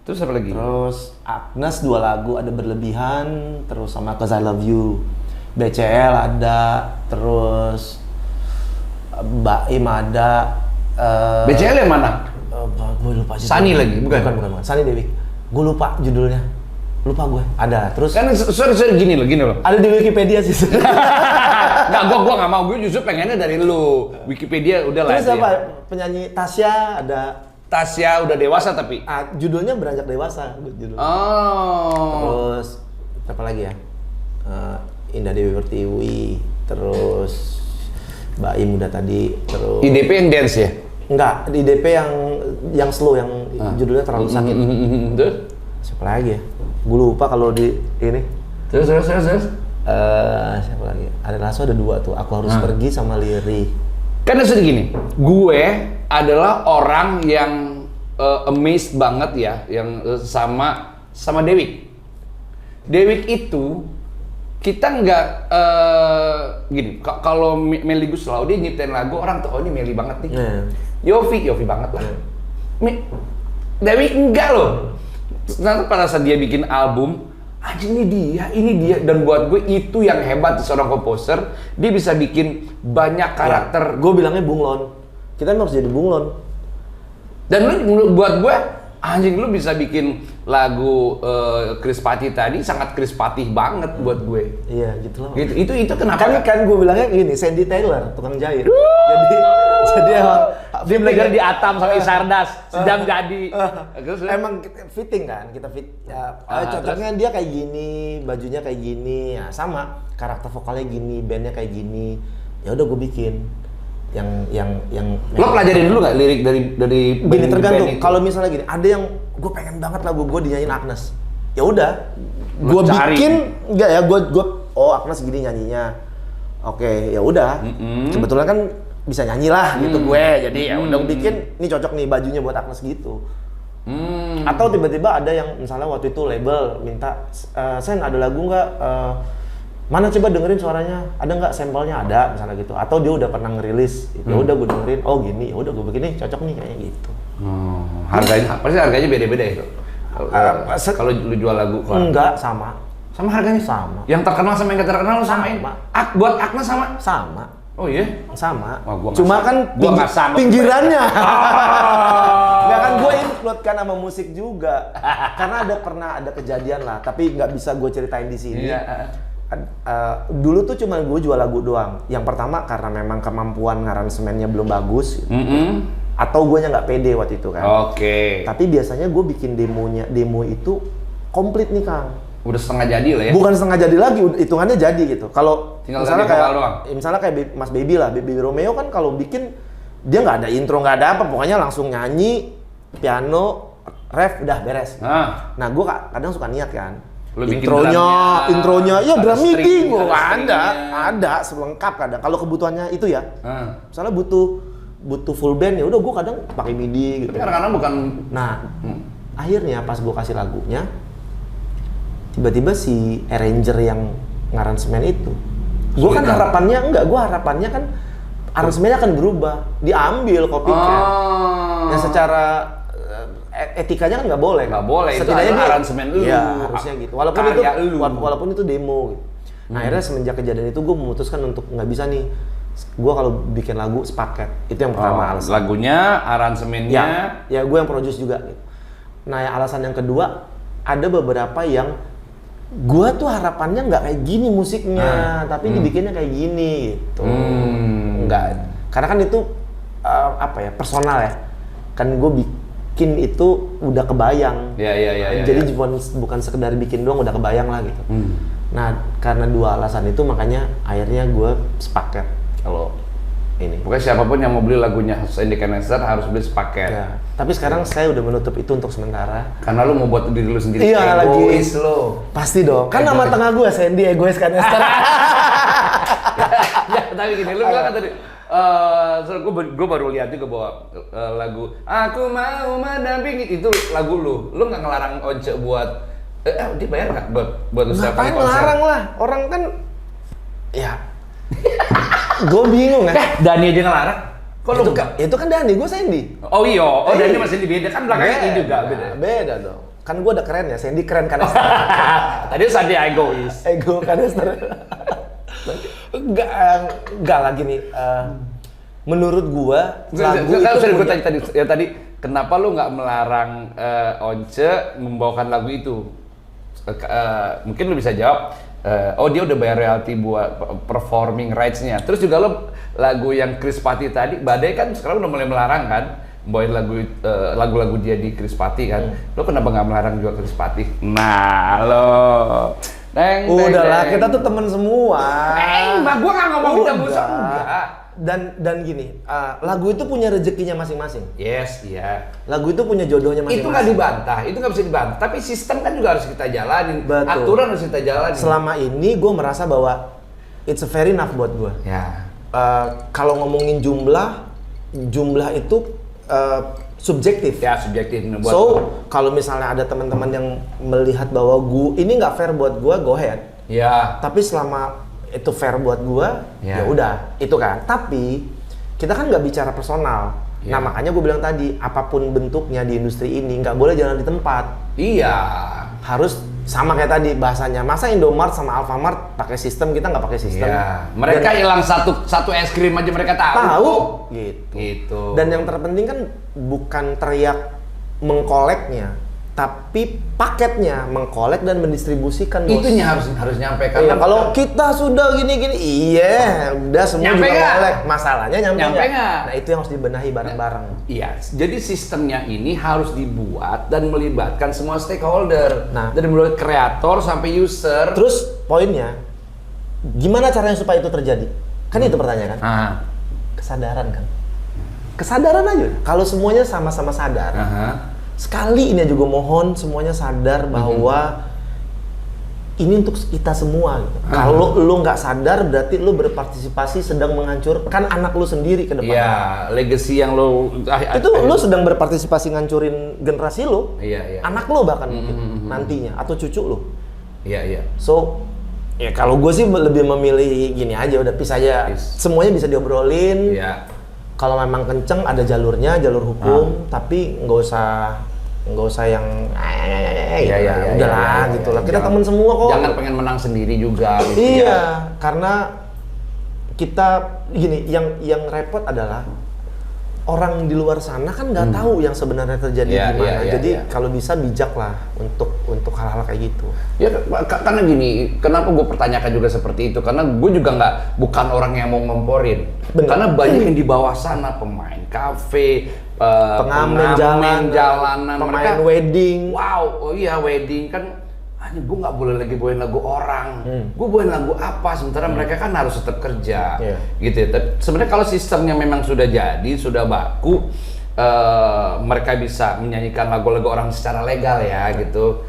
Terus apa lagi? Terus Agnes 2 lagu, ada Berlebihan, terus sama 'Cause I Love You. BCL ada, terus Baim ada. BCL yang mana? Gue lupa judulnya. Sani lagi, bukan? Bukan. Sani Dewi. Gue lupa judulnya. Lupa gue. Ada. Terus kan sorry gini loh. Ada di Wikipedia sih. Nggak, gue nggak mau. Gue justru pengennya dari lu. Wikipedia udah lah. Terus apa? Penyanyi Tasya ada. Tasya udah dewasa tapi. Judulnya Beranjak Dewasa. Judulnya. Oh. Terus apa lagi ya? Indah Dewi Pertiwi. Terus Baim udah tadi. Terus. IDP yang dance ya? Enggak. Di IDP yang slow, yang judulnya Terlalu Sakit. Terus? Siapa lagi ya? Gue lupa kalau di ini. Terus. Siapa lagi? Ada Lasso ada 2 tuh. Aku Harus Pergi sama Liri. Kan maksudnya gini, gue adalah orang yang amazed banget ya, yang sama Dewiq. Dewiq itu kita nggak gini. Kalau Melly Goeslaw dia nyiptain lagu, orang tuh ini Melly banget nih. Yofi banget lah. Dewiq enggak loh. Ternyata pada saat dia bikin album, ini dia, dan buat gue itu yang hebat seorang komposer, dia bisa bikin banyak karakter. Gue bilangnya bunglon. Kita harus jadi bunglon. Dan lu buat gue Anjing, lu bisa bikin lagu Chris Patih tadi sangat Chris Patih banget buat gue. Iya, gitu loh. Itu kenapa? Kan gue bilangnya gini, Sandy Taylor, tukang jahit. jadi emang dia belajar di Atam sama Isardas sedang jadi. Emang fitting kan, kita fit. Ya, cocoknya dia kayak gini, bajunya kayak gini, ya sama. Karakter vokalnya gini, bandnya kayak gini. Ya udah gue bikin. Yang Lo pelajarin dulu nggak lirik dari gini, tergantung. Kalau misalnya gini, ada yang gue pengen banget lagu gue dinyanyiin Agnes. Ya udah, gue bikin enggak ya, gue Agnes gini nyanyinya. Oke, ya udah. Kebetulan kan bisa nyanyi lah gitu gue. Jadi ya udah gue bikin, ini cocok nih bajunya buat Agnes gitu. Atau tiba-tiba ada yang misalnya waktu itu label minta, Sen ada lagu nggak? Mana coba dengerin suaranya, ada nggak sampelnya, ada misalnya gitu, atau dia udah pernah ngerilis, ya udah gue dengerin, oh gini, ya udah gue bikin nih cocok nih kayaknya gitu. Harganya pasti harganya beda-beda ya kalau lu jual lagu? Enggak, sama harganya? Sama. Yang terkenal sama yang gak terkenal lu samain? Buat Agnes sama. Oh iya? Sama. Wah, cuma kan pinggirannya. Nggak kan gue include kan sama musik juga, karena pernah ada kejadian lah, tapi nggak bisa gue ceritain di sini. Dulu tuh cuma gue jual lagu doang. Yang pertama karena memang kemampuan ngaransemennya belum bagus, atau gue nggak pede waktu itu kan. Oke. Tapi biasanya gue bikin demo itu komplit nih Kang. Udah setengah jadi lah ya? Bukan setengah jadi lagi, hitungannya jadi gitu. Kalau misalnya kayak Mas Baby lah, Baby Romeo kan kalau bikin dia nggak ada intro, nggak ada apa, pokoknya langsung nyanyi, piano, ref, udah beres. Nah gue kadang suka niat kan. Intronya, ya drum MIDI gue ada selengkap kadang. Kalau kebutuhannya itu ya, misalnya butuh full band ya udah gue kadang pakai MIDI gitu. Karena bukan. Nah, akhirnya pas gue kasih lagunya, tiba-tiba si arranger yang ngaransemen itu, gue kan harapannya kan aransemennya akan berubah, diambil copycat. Yang secara etikanya kan nggak boleh. Setidaknya itu aransemen lu. Ya, harusnya gitu. Walaupun itu demo gitu. Nah, akhirnya semenjak kejadian itu gue memutuskan untuk nggak bisa nih. Gue kalau bikin lagu sepaket. Itu yang pertama alasan. Lagunya, aransemennya. Ya gue yang produce juga gitu. Nah, alasan yang kedua, ada beberapa yang gue tuh harapannya nggak kayak gini musiknya, tapi dibikinnya kayak gini gitu. Enggak. Karena kan itu personal ya. Kan gue bikin itu udah kebayang. Jadi bukan sekedar bikin doang, udah kebayang lah gitu. Nah, karena dua alasan itu makanya akhirnya gue sepaket kalau ini. Pokoknya siapapun yang mau beli lagunya Sandy Canister harus beli sepaket. Ya. Tapi sekarang saya udah menutup itu untuk sementara. Karena lu mau buat diri lu sendiri. Iya, egois lo. Pasti dong. Kan nama tengah gue Sandy Egois Canister. Ya, tapi gini, lu bilang kan tadi. Gue baru lihat juga bahwa lagu Aku Mau Mendampingi itu lagu lu nggak ngelarang Once buat dia bayar nggak buat lu setiap kali konser? Ngelarang lah, orang kan ya gue bingung ya. Dani aja ngelarang. Kok lu enggak? Itu kan Dani, gue Sandy. Oh iya, Dani masih beda kan belakangnya ini juga beda dong. Kan gue udah keren ya, Sandy keren Canister. Tadi Sandy Egois. Ego Canister. Enggak lagi nih. Menurut gua lagu itu tadi kenapa lu nggak melarang Once membawakan lagu itu? Mungkin lu bisa jawab. Dia udah bayar royalti buat performing rights-nya. Terus juga lo lagu yang Chris Patih tadi, Badai kan sekarang udah mulai melarang kan, bawain lagu-lagu dia di Chris Patih kan. Lo kenapa nggak melarang juga Chris Patih? Nah lo. Udahlah, kita tuh temen semua. Gua nggak ngomong udah musuh enggak. Dan gini, lagu itu punya rezekinya masing-masing. Yes, iya. Lagu itu punya jodohnya masing-masing. Itu nggak dibantah, itu nggak bisa dibantah. Tapi sistem kan juga harus kita jalanin. Betul. Aturan harus kita jalanin. Selama ini gue merasa bahwa it's a fair enough buat gue. Ya. Kalau ngomongin jumlah itu subjektif. Ya, subjektif. So, kalau misalnya ada teman-teman yang melihat bahwa ini nggak fair buat gue, go ahead. Ya. Tapi selama itu fair buat gua, ya udah, itu kan. Tapi kita kan nggak bicara personal. Nah makanya gue bilang tadi, apapun bentuknya di industri ini nggak boleh jalan di tempat. Iya. Harus sama kayak tadi bahasanya. Masa Indomart sama Alfamart pakai sistem, kita nggak pakai sistem. Iya. Mereka hilang satu es krim aja mereka tahu. Gitu. Gitu. Dan yang terpenting kan bukan teriak mengkoleknya, tapi paketnya mengkolek dan mendistribusikan, bos. Itunya harus nyampe kan. Iya, kalau kita sudah gini-gini, udah semua Nyampe juga nggak? kolek. Masalahnya nyampe Nyampe nggak? nggak? Nah, itu yang harus dibenahi bareng-bareng. Iya, jadi sistemnya ini harus dibuat dan melibatkan semua stakeholder. Nah. Dari mulai kreator sampai user. Terus poinnya, gimana caranya supaya itu terjadi? Kan itu pertanyaan kan? Ah. Kesadaran kan? Kesadaran aja. Kalau semuanya sama-sama sadar, sekali ini juga mohon semuanya sadar bahwa ini untuk kita semua. Gitu. Kalau lu nggak sadar, berarti lu berpartisipasi sedang menghancurkan anak lu sendiri ke depan. Iya, legacy yang lo Itu lu sedang berpartisipasi ngancurin generasi lu, Iya. anak lu bahkan mungkin nantinya atau cucu lu. Iya. So, ya kalau gue sih lebih memilih gini aja, udah peace aja. Peace. Semuanya bisa diobrolin. Iya. Kalau memang kenceng ada jalurnya, jalur hukum, tapi nggak usah yang udahlah gitu lah. Kita temen semua kok. Jangan pengen menang sendiri juga. Gitu Iya, ya. karena kita gini, yang repot adalah orang di luar sana kan nggak tahu yang sebenarnya terjadi gimana. Jadi kalau bisa bijak lah untuk hal-hal kayak gitu. Ya karena gini, kenapa gue pertanyakan juga seperti itu? Karena gue juga bukan orang yang mau ngomporin. Bener. Karena banyak yang di bawah sana, pemain kafe, Pengamen jalanan, pemain wedding. Wow, oh iya wedding kan. Gue nggak boleh lagi bawain lagu orang. Gue bawain lagu apa? Sementara mereka kan harus tetap kerja, gitu ya. Tapi sebenarnya kalau sistemnya memang sudah jadi, sudah baku, mereka bisa menyanyikan lagu-lagu orang secara legal ya, gitu.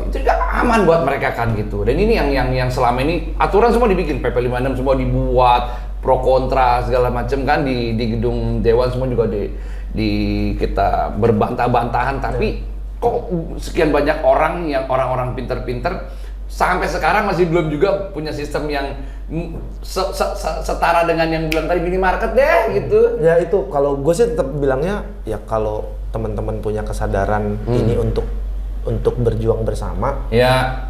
Itu juga aman buat mereka kan gitu. Dan ini yang selama ini aturan semua dibikin, PP 56 semua dibuat, pro kontra segala macam kan di gedung Dewan semua juga di kita berbantah-bantahan, tapi kok sekian banyak orang-orang pinter-pinter sampai sekarang masih belum juga punya sistem yang setara dengan yang bilang tadi minimarket deh gitu. Ya itu kalau gue sih tetap bilangnya ya kalau teman-teman punya kesadaran ini untuk berjuang bersama, ya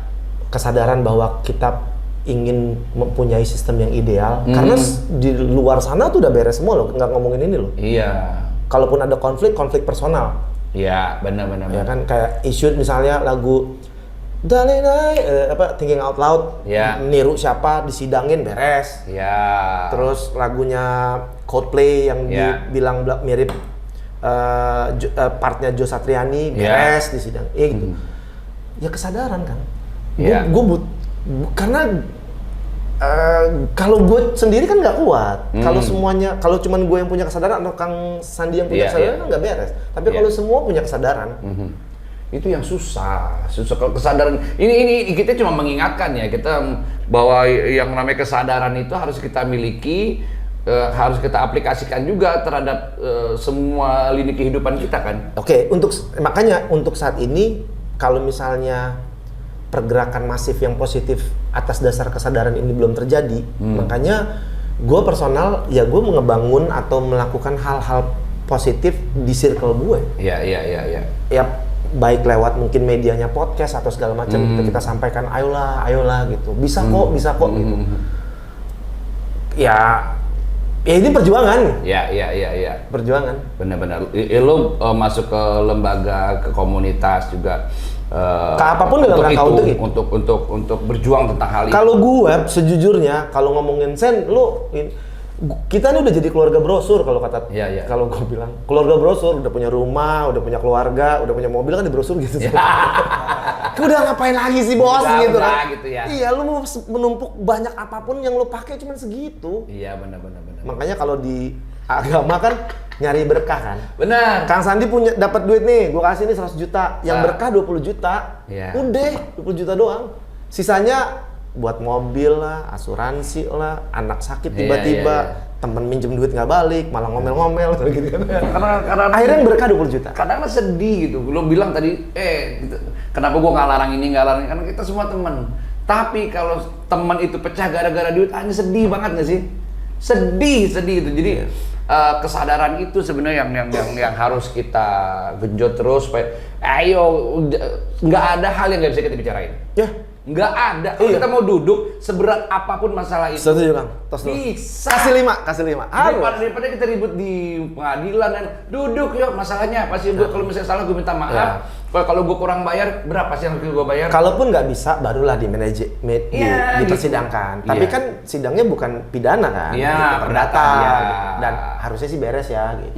kesadaran bahwa kita ingin mempunyai sistem yang ideal, karena di luar sana tuh udah beres semua loh, nggak ngomongin ini loh. Iya. Kalaupun ada konflik personal. Iya, benar. Ya kan kayak isu misalnya lagu Thinking Out Loud, niru siapa disidangin beres. Iya. Terus lagunya Coldplay yang dibilang mirip partnya Joe Satriani beres disidang. Gitu. Ya kesadaran kan. Karena kalau gue sendiri kan nggak kuat. Kalau cuman gue yang punya kesadaran atau Kang Sandi yang punya kesadaran nggak beres. Tapi kalau semua punya kesadaran, itu yang susah kalau kesadaran. Ini kita cuma mengingatkan ya kita bahwa yang namanya kesadaran itu harus kita miliki, harus kita aplikasikan juga terhadap semua lini kehidupan kita kan. Oke, makanya untuk saat ini kalau misalnya pergerakan masif yang positif atas dasar kesadaran ini belum terjadi, makanya gue personal ya gue ngebangun atau melakukan hal-hal positif di circle gue. Iya. Ya baik lewat mungkin medianya podcast atau segala macam kita sampaikan ayolah gitu. Bisa kok gitu. Ya ini perjuangan. Iya. Perjuangan. Benar. Lo masuk ke lembaga, ke komunitas juga. Ke apapun dalam rangka untuk berjuang tentang hal itu. Kalau gue sejujurnya kalau ngomongin kita ini udah jadi keluarga brosur kalau kata. Iya. Kalau gue bilang keluarga brosur, udah punya rumah, udah punya keluarga, udah punya mobil kan di brosur gitu. Udah ngapain lagi sih bos gitu kan? Gitu ya. Iya, lu mau menumpuk banyak apapun yang lu pakai cuma segitu. Iya benar. Makanya kalau di agama kan nyari berkah kan. Benar. Kang Sandi punya dapat duit nih, gua kasih nih 100 juta. Yang berkah 20 juta. Iya. Udah, 20 juta doang. Sisanya buat mobil lah, asuransi lah, anak sakit tiba-tiba, temen minjem duit nggak balik, malah ngomel-ngomel gitu kan. Karena akhirnya yang berkah 20 juta. Kadang sedih gitu. Lo bilang tadi, gitu. Kenapa gua nggak larang ini, nggak larang ini? Karena kita semua teman. Tapi kalau teman itu pecah gara-gara duit, hanya sedih banget nggak sih? Sedih gitu. Jadi kesadaran itu sebenarnya yang harus kita genjot terus supaya ayo nggak ada hal yang nggak bisa kita bicarain. Ya, Nggak ada. Kalau kita mau duduk, seberat apapun masalah itu. Setuju Kang. Tos dulu. Bisa. Kasih 5. Daripada kita ribut di pengadilan dan duduk yuk, masalahnya apa sih? Kalau misalnya salah gue minta maaf. Kalau gue kurang bayar, berapa sih yang gue bayar? Kalaupun nggak bisa, barulah dipersidangkan. Tapi kan sidangnya bukan pidana kan? Iya, perdata. iya. Dan harusnya sih beres ya. Gitu.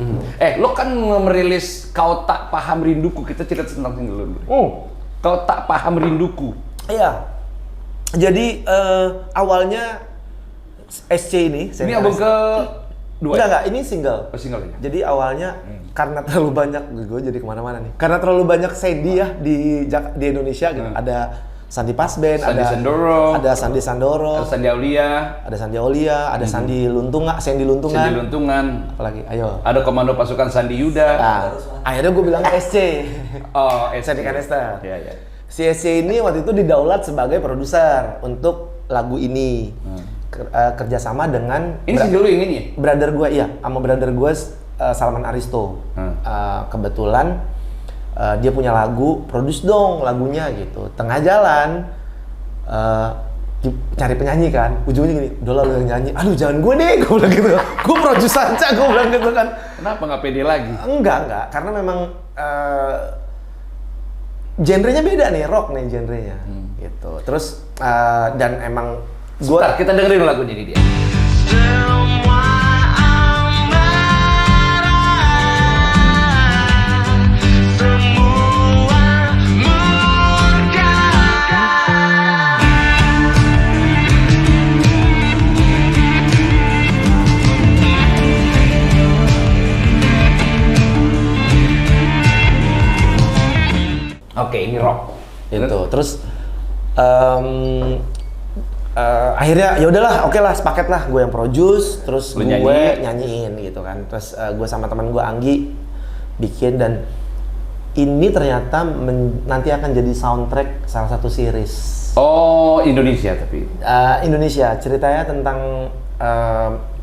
Lo kan merilis Kau Tak Paham Rinduku. Kita cerita tentang single dulu. Kau Tak Paham Rinduku. Iya. Jadi awalnya SC ini. Ini album ke dua. Enggak, ini single. Oh, single ya. Jadi awalnya karena terlalu banyak, gue jadi kemana-mana nih. Karena terlalu banyak Sandy ya di Indonesia gitu. Ada Sandi Pasben, Sandi Sandoro, ada Sandi Sandoro, Sandi Aulia, ada Sandi Aulia, ada Sandi Luntungan, Sandy Luntungan. Apalagi, ayo. Ada Komando Pasukan Sandi Yuda. Nah, akhirnya gue bilang SC. Oh, Sandy Kanester. Iya, iya. Si SC ini waktu itu didaulat sebagai produser untuk lagu ini. Kerjasama dengan ini single lu yang ini ya? Brother gue, iya, sama brother gue Salman Aristo. Kebetulan dia punya lagu, produce dong lagunya gitu. Tengah jalan cari penyanyi kan, ujungnya gini, udah lah lu yang nyanyi. Aduh jangan gue deh, gue bilang gitu. Gue produce aja, gue bilang gitu kan. Kenapa nggak pede lagi? Enggak, karena memang genrenya beda nih, rock nih genrenya, gitu. Terus dan emang Sebentar, kita dengerin lagunya ini dia. Oke, ini rock. Itu. Terus akhirnya ya udahlah, oke lah, sepaket lah, gue yang produce, terus gue nyanyiin gitu kan. Terus gue sama teman gue Anggi bikin, dan ini ternyata nanti akan jadi soundtrack salah satu series. Oh, Indonesia tapi? Indonesia, ceritanya tentang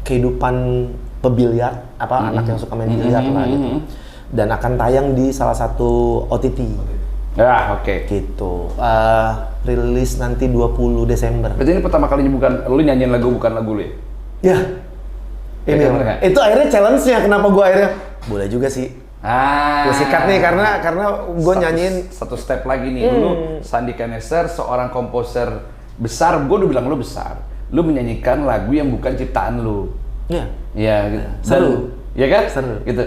kehidupan pebiliar, anak yang suka main biliar lah gitu. Dan akan tayang di salah satu OTT. Ya, oke. Gitu. Rilis nanti 20 Desember. Berarti ini pertama kalinya bukan lu nyanyiin lagu, bukan lagu lu ya? Ya. Ini itu akhirnya challenge-nya, kenapa gua akhirnya boleh juga sih. Gue sikat nih karena gue nyanyiin satu step lagi nih. Lu Sandi Kanester, seorang komposer besar, gue udah bilang lu besar. Lu menyanyikan lagu yang bukan ciptaan lu. Iya. Iya gitu. Seru. Iya kan? Seru. Gitu.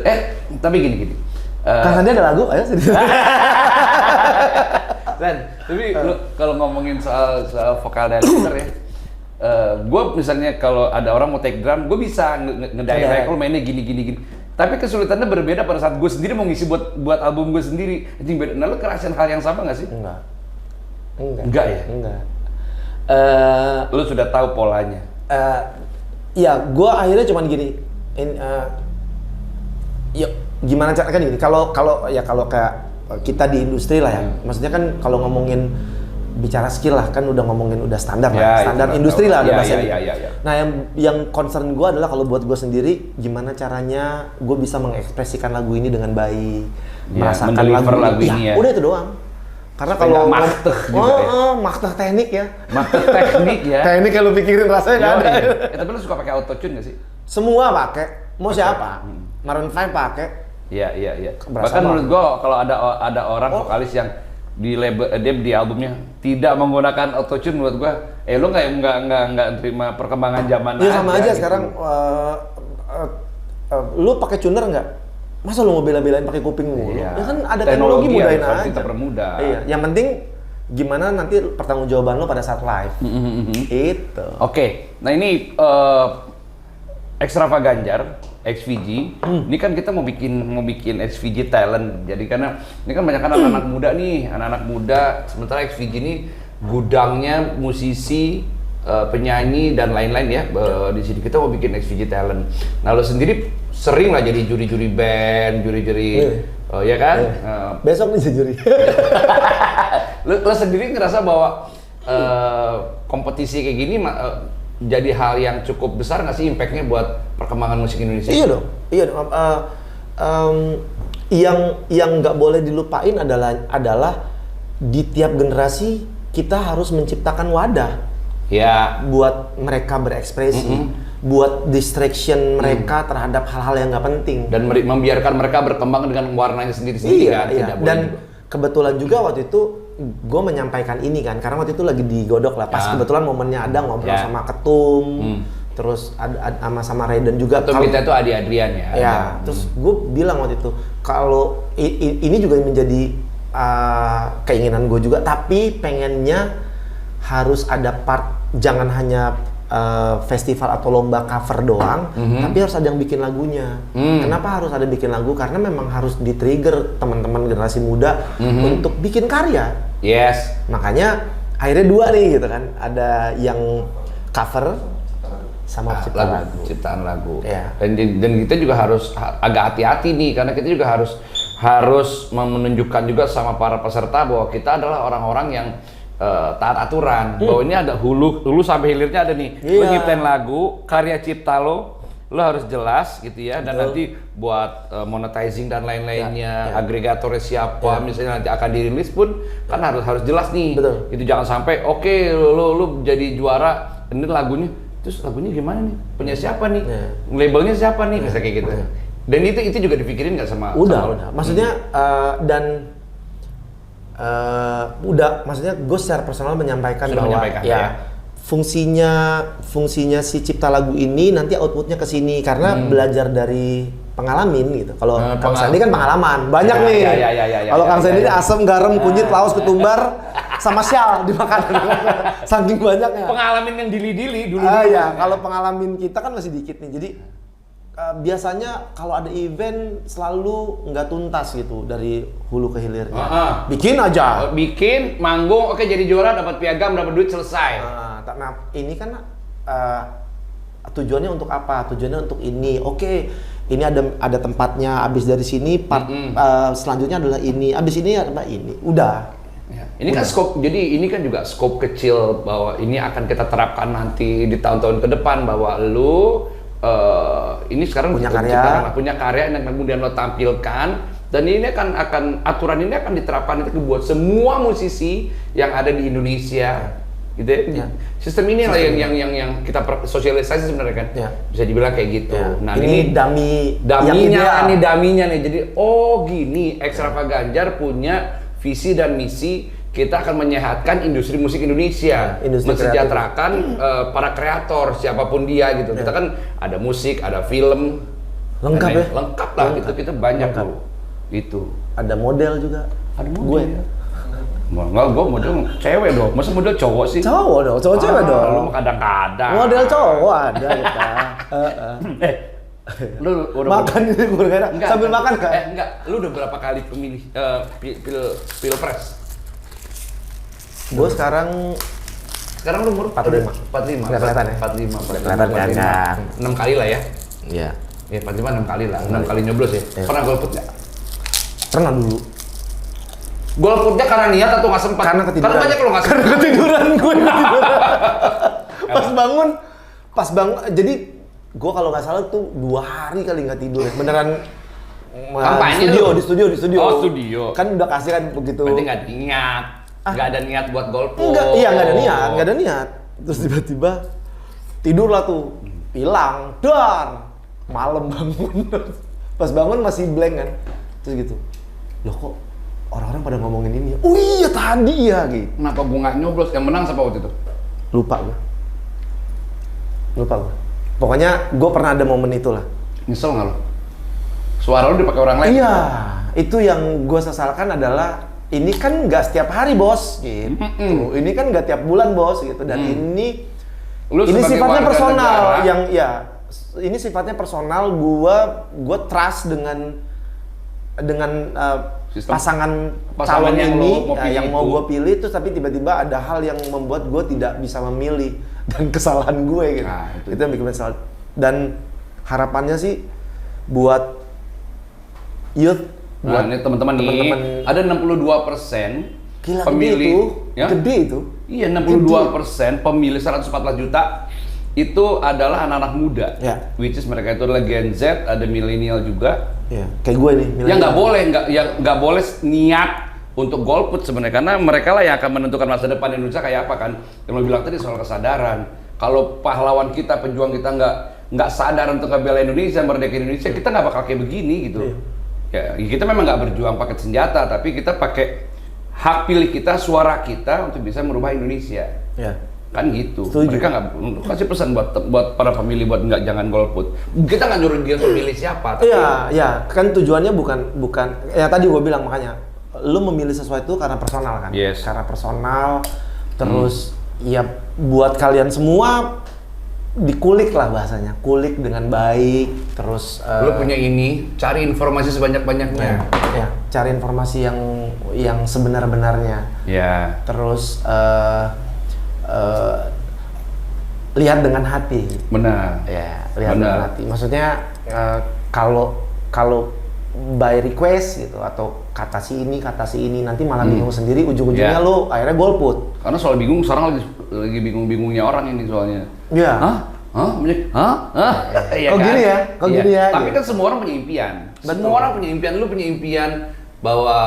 Tapi gini. Kang Sandi ada lagu, ayo sedih. Tapi lu kalau ngomongin soal vokal dancer ya, gue misalnya kalau ada orang mau take drum, gue bisa ngedirect lu mainnya gini. Tapi kesulitannya berbeda pada saat gue sendiri mau ngisi buat album gue sendiri. Anjing beda. Nah, lu kerasain hal yang sama nggak sih? Enggak ya? Enggak. Lu sudah tahu polanya. Ya, gue akhirnya cuman gini. Gimana cara kan gini? Kalau kayak kita di industri lah ya. Maksudnya kan kalau ngomongin bicara skill lah, kan udah ngomongin udah standar lah, standar industri lah ada bahasa. Nah, yang concern gue adalah kalau buat gue sendiri, gimana caranya gue bisa mengekspresikan lagu ini dengan baik, merasakan lagu ini ya. Udah itu doang. Karena kalau makteh teknik ya. Makteh teknik ya. Teknik kalau pikirin rasanya nggak ada. Tapi lu suka pakai autotune nggak sih? Semua pakai. Mau siapa? Maroon 5 pakai. Iya. Bahkan menurut gua kalau ada orang vokalis yang di label dia di albumnya tidak menggunakan autotune, menurut gua lu nggak terima perkembangan zaman aja. Iya sama aja gitu. Sekarang lu pakai tuner nggak? Masa lu mau bela-belain pakai kuping mulu? Iya. Ya kan ada teknologi mudahin aja. Kita permudah. Iya. Yang penting gimana nanti pertanggungjawaban lu pada saat live. Itu. Oke. Nah ini Extravaganjar, XVG. Ini kan kita mau bikin XVG talent. Jadi karena ini kan banyak anak-anak muda nih, anak-anak muda. Sementara XVG ini gudangnya musisi, penyanyi dan lain-lain ya. Di sini kita mau bikin XVG talent. Nah, lo sendiri sering lah jadi juri-juri band, juri-juri, ya kan? Besok nih juri. Lo sendiri ngerasa bahwa kompetisi kayak gini jadi hal yang cukup besar nggak sih impact-nya buat perkembangan musik Indonesia? Iya dong. Yang nggak boleh dilupain adalah di tiap generasi kita harus menciptakan wadah Ya. buat mereka berekspresi, buat distraction mereka terhadap hal-hal yang nggak penting. Dan membiarkan mereka berkembang dengan warnanya sendiri-sendiri Iya, kan. iya. Tidak boleh Dan juga. kebetulan juga waktu itu gue menyampaikan ini kan, karena waktu itu lagi digodok lah. Pas kebetulan momennya ada ngobrol sama Ketum, terus ada sama Raiden juga. Ketum kita itu Adi Adrian ya. Ya, terus gue bilang waktu itu kalau ini juga menjadi keinginan gue juga, tapi pengennya harus ada part, jangan hanya festival atau lomba cover doang, tapi harus ada yang bikin lagunya. Kenapa harus ada bikin lagu? Karena memang harus di-trigger teman-teman generasi muda untuk bikin karya. Yes. Makanya akhirnya 2 nih gitu kan, ada yang cover sama Ciptaan lagu. Ya. Dan kita juga harus agak hati-hati nih, karena kita juga harus menunjukkan juga sama para peserta bahwa kita adalah orang-orang yang taat aturan, bahwa ini ada hulu sampai hilirnya ada nih. Lo nyiptain lagu, karya cipta lo harus jelas gitu ya, dan nanti buat monetizing dan lain-lainnya, agregatornya siapa, misalnya nanti akan dirilis pun kan harus jelas nih. Betul. Itu jangan sampai oke, lu jadi juara, ini lagunya, terus lagunya gimana nih? Punya siapa nih? Labelnya siapa nih? Misalnya kayak gitu. Dan itu juga dipikirin nggak sama Udah. Maksudnya maksudnya gue secara personal menyampaikan Sudah bahwa menyampaikan, ya. fungsinya si cipta lagu ini nanti outputnya ke sini, karena belajar dari pengalamin gitu. Kalau Kang Sandi kan pengalaman banyak nih. Kalau Kang Sandi ini asam, garam, kunyit, laos, ketumbar, sama syal dimakan. Saking banyaknya. Pengalaman yang dili-dili dulu. Ya, kalau pengalamin kita kan masih dikit nih. Jadi biasanya kalau ada event selalu nggak tuntas gitu dari hulu ke hilirnya. Bikin aja. Bikin, manggung, oke jadi juara, dapat piagam, dapat duit, selesai. Nah, ini kan tujuannya untuk apa? Tujuannya untuk ini. Oke, ini ada tempatnya. Abis dari sini, part selanjutnya adalah ini. Abis ini apa ini? Udah. Ya. Ini kan scope. Jadi ini kan juga scope kecil bahwa ini akan kita terapkan nanti di tahun-tahun ke depan, bahwa lu ini sekarang punya karya yang kemudian lo tampilkan, dan ini akan aturan ini akan diterapkan itu buat semua musisi yang ada di Indonesia, gitu ya. Sistem ini lah yang kita sosialisasi sebenarnya kan, bisa dibilang kayak gitu. Nah ini daminya nih. Jadi gini, Extravaganza punya visi dan misi. Kita akan menyehatkan industri musik Indonesia, mensejahterakan para kreator siapapun dia gitu. Kita kan ada musik, ada film, lengkap ya? Lengkap lah gitu. Kita banyak loh. Itu. Ada model juga. Ada model. Enggak, gue model cewek dong. Masa model cowok sih? Cowok dong, cowok cewek dong. Lu kadang-kadang. Model cowok ada kita. Lu udah makan ini gorengan sambil makan kan? Enggak. Lu udah berapa kali pemilih pilpres? Gue sekarang lu umur 45. Nggak kelihatan ya? 45. Kelihatan kan? 6 kali lah ya. Iya. Ya 45 6 kali lah. 6 kali nyoblos ya. Pernah golput nggak? Pernah dulu. Golputnya karena niat atau nggak sempat? Karena ketiduran. Karena banyak kalau nggak sempat. Karena ketiduran gue. Pas bangun. Jadi gue kalau nggak salah tuh 2 hari kali nggak tidur. Beneran. Kampanye di studio. Oh, studio. Kan udah kasih kan begitu. Berarti nggak niat. Nggak ada niat buat golput. Nggak ada niat. Terus tiba-tiba tidur lah tuh, hilang, dar, malam bangun. Pas bangun masih blank kan, terus gitu. Loh kok orang-orang pada ngomongin ini ya? Oh iya tadi ya gitu. Kenapa gue nggak nyoblos? Yang menang siapa waktu itu? Lupa gue. Pokoknya gue pernah ada momen itu lah. Nyesel nggak lo? Suara lo dipakai orang lain? Iya, itu yang gue sesalkan adalah ini kan nggak setiap hari bos, gitu. Ini kan nggak tiap bulan bos, gitu. Dan ini sifatnya personal, ini sifatnya personal. Gue trust dengan pasangan calon ini yang mau gue pilih, terus tapi tiba-tiba ada hal yang membuat gue tidak bisa memilih dan kesalahan gue gitu. Nah, itu yang bikin kesalahan. Dan harapannya sih buat youth. Nah, ini teman-teman nih, ada 62% gila, pemilih, gede itu. Iya, 62% pemilih 114 juta itu adalah anak-anak muda. Which is mereka itu adalah Gen Z, ada milenial juga. Kayak gue nih. Yang nggak boleh niat untuk golput sebenarnya, karena mereka lah yang akan menentukan masa depan Indonesia kayak apa kan. Yang lo bilang tadi soal kesadaran. Kalau pahlawan kita, pejuang kita nggak sadar untuk membela Indonesia, merdeka Indonesia, kita nggak bakal kayak begini gitu. Ya, kita memang nggak berjuang pakai senjata, tapi kita pakai hak pilih kita, suara kita untuk bisa merubah Indonesia. Ya. Kan gitu. Setuju. Mereka nggak kasih pesan buat para pemilih buat nggak jangan golput. Kita nggak nyuruh dia untuk milih siapa. Tapi Iya, kan tujuannya bukan ya tadi gue bilang makanya lu memilih sesuatu karena personal kan. Yes. Karena personal, terus ya buat kalian semua dikulik lah bahasanya, kulik dengan baik, terus lu punya ini, cari informasi sebanyak-banyaknya. ya, cari informasi yang sebenar-benarnya. Ya. Terus lihat dengan hati. Benar. Ya, lihat Benar. dengan hati. Maksudnya kalau by request gitu atau kata si ini nanti malah bingung sendiri, ujung-ujungnya Ya. lo akhirnya golput. Karena soal bingung sekarang lagi bingung-bingungnya orang ini soalnya. Iya. Hah? Iya Kok kan? gini ya? Kok Iya. gini ya? Tapi Gitu. kan semua orang punya impian. Betul. Semua orang punya impian. Lu punya impian bahwa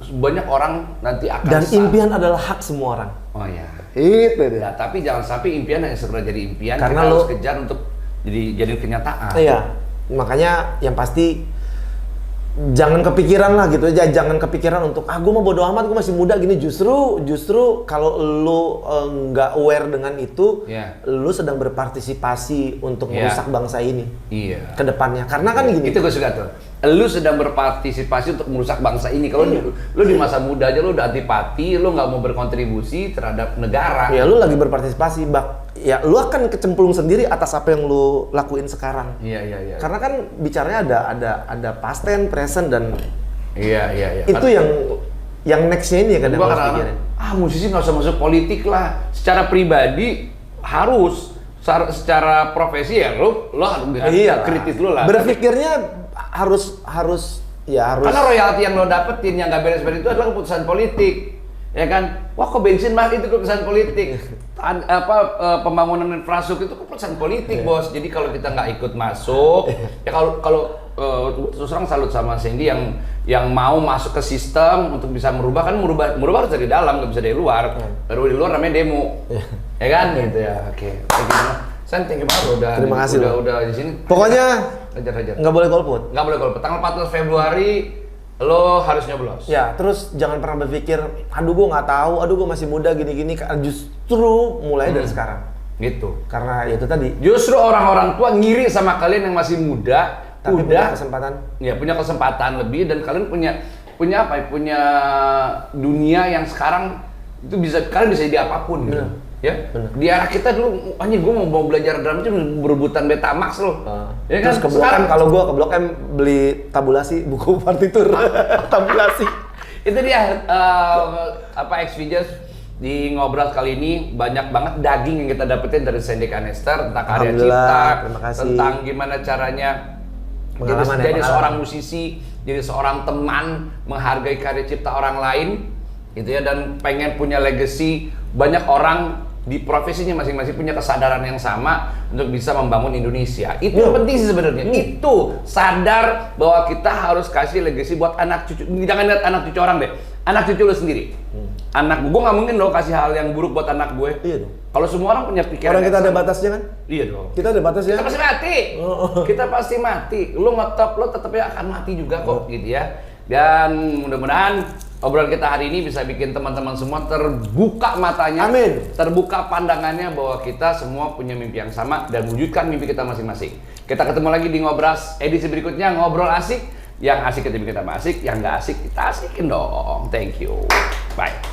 banyak orang nanti akan Dan impian adalah hak semua orang. Oh iya. Itu dia. Ya, tapi jangan sampai impian yang segera jadi impian. Karena kita lu- harus kejar untuk jadi kenyataan. Iya. Makanya yang pasti jangan kepikiran lah gitu aja, jangan kepikiran untuk gue mau bodo amat, gue masih muda gini. Justru kalau lu nggak aware dengan itu, Iya. lu sedang berpartisipasi untuk Iya. merusak bangsa ini Iya. ke depannya. Karena kan gini. Itu gue suka tuh. Lu sedang berpartisipasi untuk merusak bangsa ini. Kalau lu di masa muda aja lu udah antipati, lu nggak mau berkontribusi terhadap negara. Ya lu lagi berpartisipasi, ya lu akan kecemplung sendiri atas apa yang lu lakuin sekarang. Iya. Karena kan bicaranya ada past tense, present dan Iya. itu yang nextnya ini ya kadang Gua harus kadang-kadang, pikirin. musisi nggak usah masuk politik lah. Secara pribadi harus, secara profesi ya lu harus Iya, kritis lu lah. berpikirnya harus Karena royalti yang lo dapetin yang nggak beres-beres itu adalah keputusan politik, ya kan? Wah kok bensin mahal, itu keputusan politik. Pembangunan infrastruktur itu keputusan politik, bos. Jadi kalau kita nggak ikut masuk, ya kalau terus terang salut sama Sandy yang mau masuk ke sistem untuk bisa merubah harus dari dalam, nggak bisa dari luar. Baru di luar namanya demo, ya kan? Gitu ya. Oke. San, thank you banget udah. Terima kasih lo. Udah di sini. Pokoknya Hajar. nggak boleh golput. Nggak boleh golput. Tanggal 14 Februari lo harus nyoblos. Ya, terus jangan pernah berpikir, aduh gue nggak tahu, aduh gue masih muda gini-gini. Justru mulai dari sekarang. Gitu. Karena itu tadi. Justru orang-orang tua ngiri sama kalian yang masih muda, Tapi punya kesempatan. Ya punya kesempatan lebih dan kalian punya apa ya? Punya dunia yang sekarang itu kalian bisa jadi apapun gitu. Ya, Bener. di era kita dulu, anjing gue mau belajar drum itu berebutan Betamax loh. Ya kan? Terus ke Blok M, kalau gue ke Blok M beli tabulasi, buku partitur, tabulasi. Itu dia Xvideos di ngobrol kali ini banyak banget daging yang kita dapetin dari Sandy Kanester tentang karya Alhamdulillah, cipta, terima kasih. tentang gimana caranya Pengalaman jadi pengalaman. seorang musisi, jadi seorang teman, menghargai karya cipta orang lain, gitu ya, dan pengen punya legacy. Banyak orang di profesinya masing-masing punya kesadaran yang sama untuk bisa membangun Indonesia. Itu yang penting sih sebenarnya. Itu sadar bahwa kita harus kasih legacy buat anak cucu. Jangan lihat anak cucu orang deh. Anak cucu lu sendiri. Anak gue nggak mungkin dong kasih hal yang buruk buat anak gue. Iya dong. Kalau semua orang punya pikiran. Orang kita yang ada sama. batasnya kan? Iya dong. Kita ada batasnya. Kita pasti mati. Kita pasti mati. Lu ngetop, lu tetap akan mati juga kok, gitu ya. Dan mudah-mudahan obrolan kita hari ini bisa bikin teman-teman semua terbuka matanya, Amin. terbuka pandangannya bahwa kita semua punya mimpi yang sama dan wujudkan mimpi kita masing-masing. Kita ketemu lagi di Ngobras edisi berikutnya, ngobrol asik. Yang asik kita bikin tambah asik, yang nggak asik kita asikin dong. Thank you. Bye.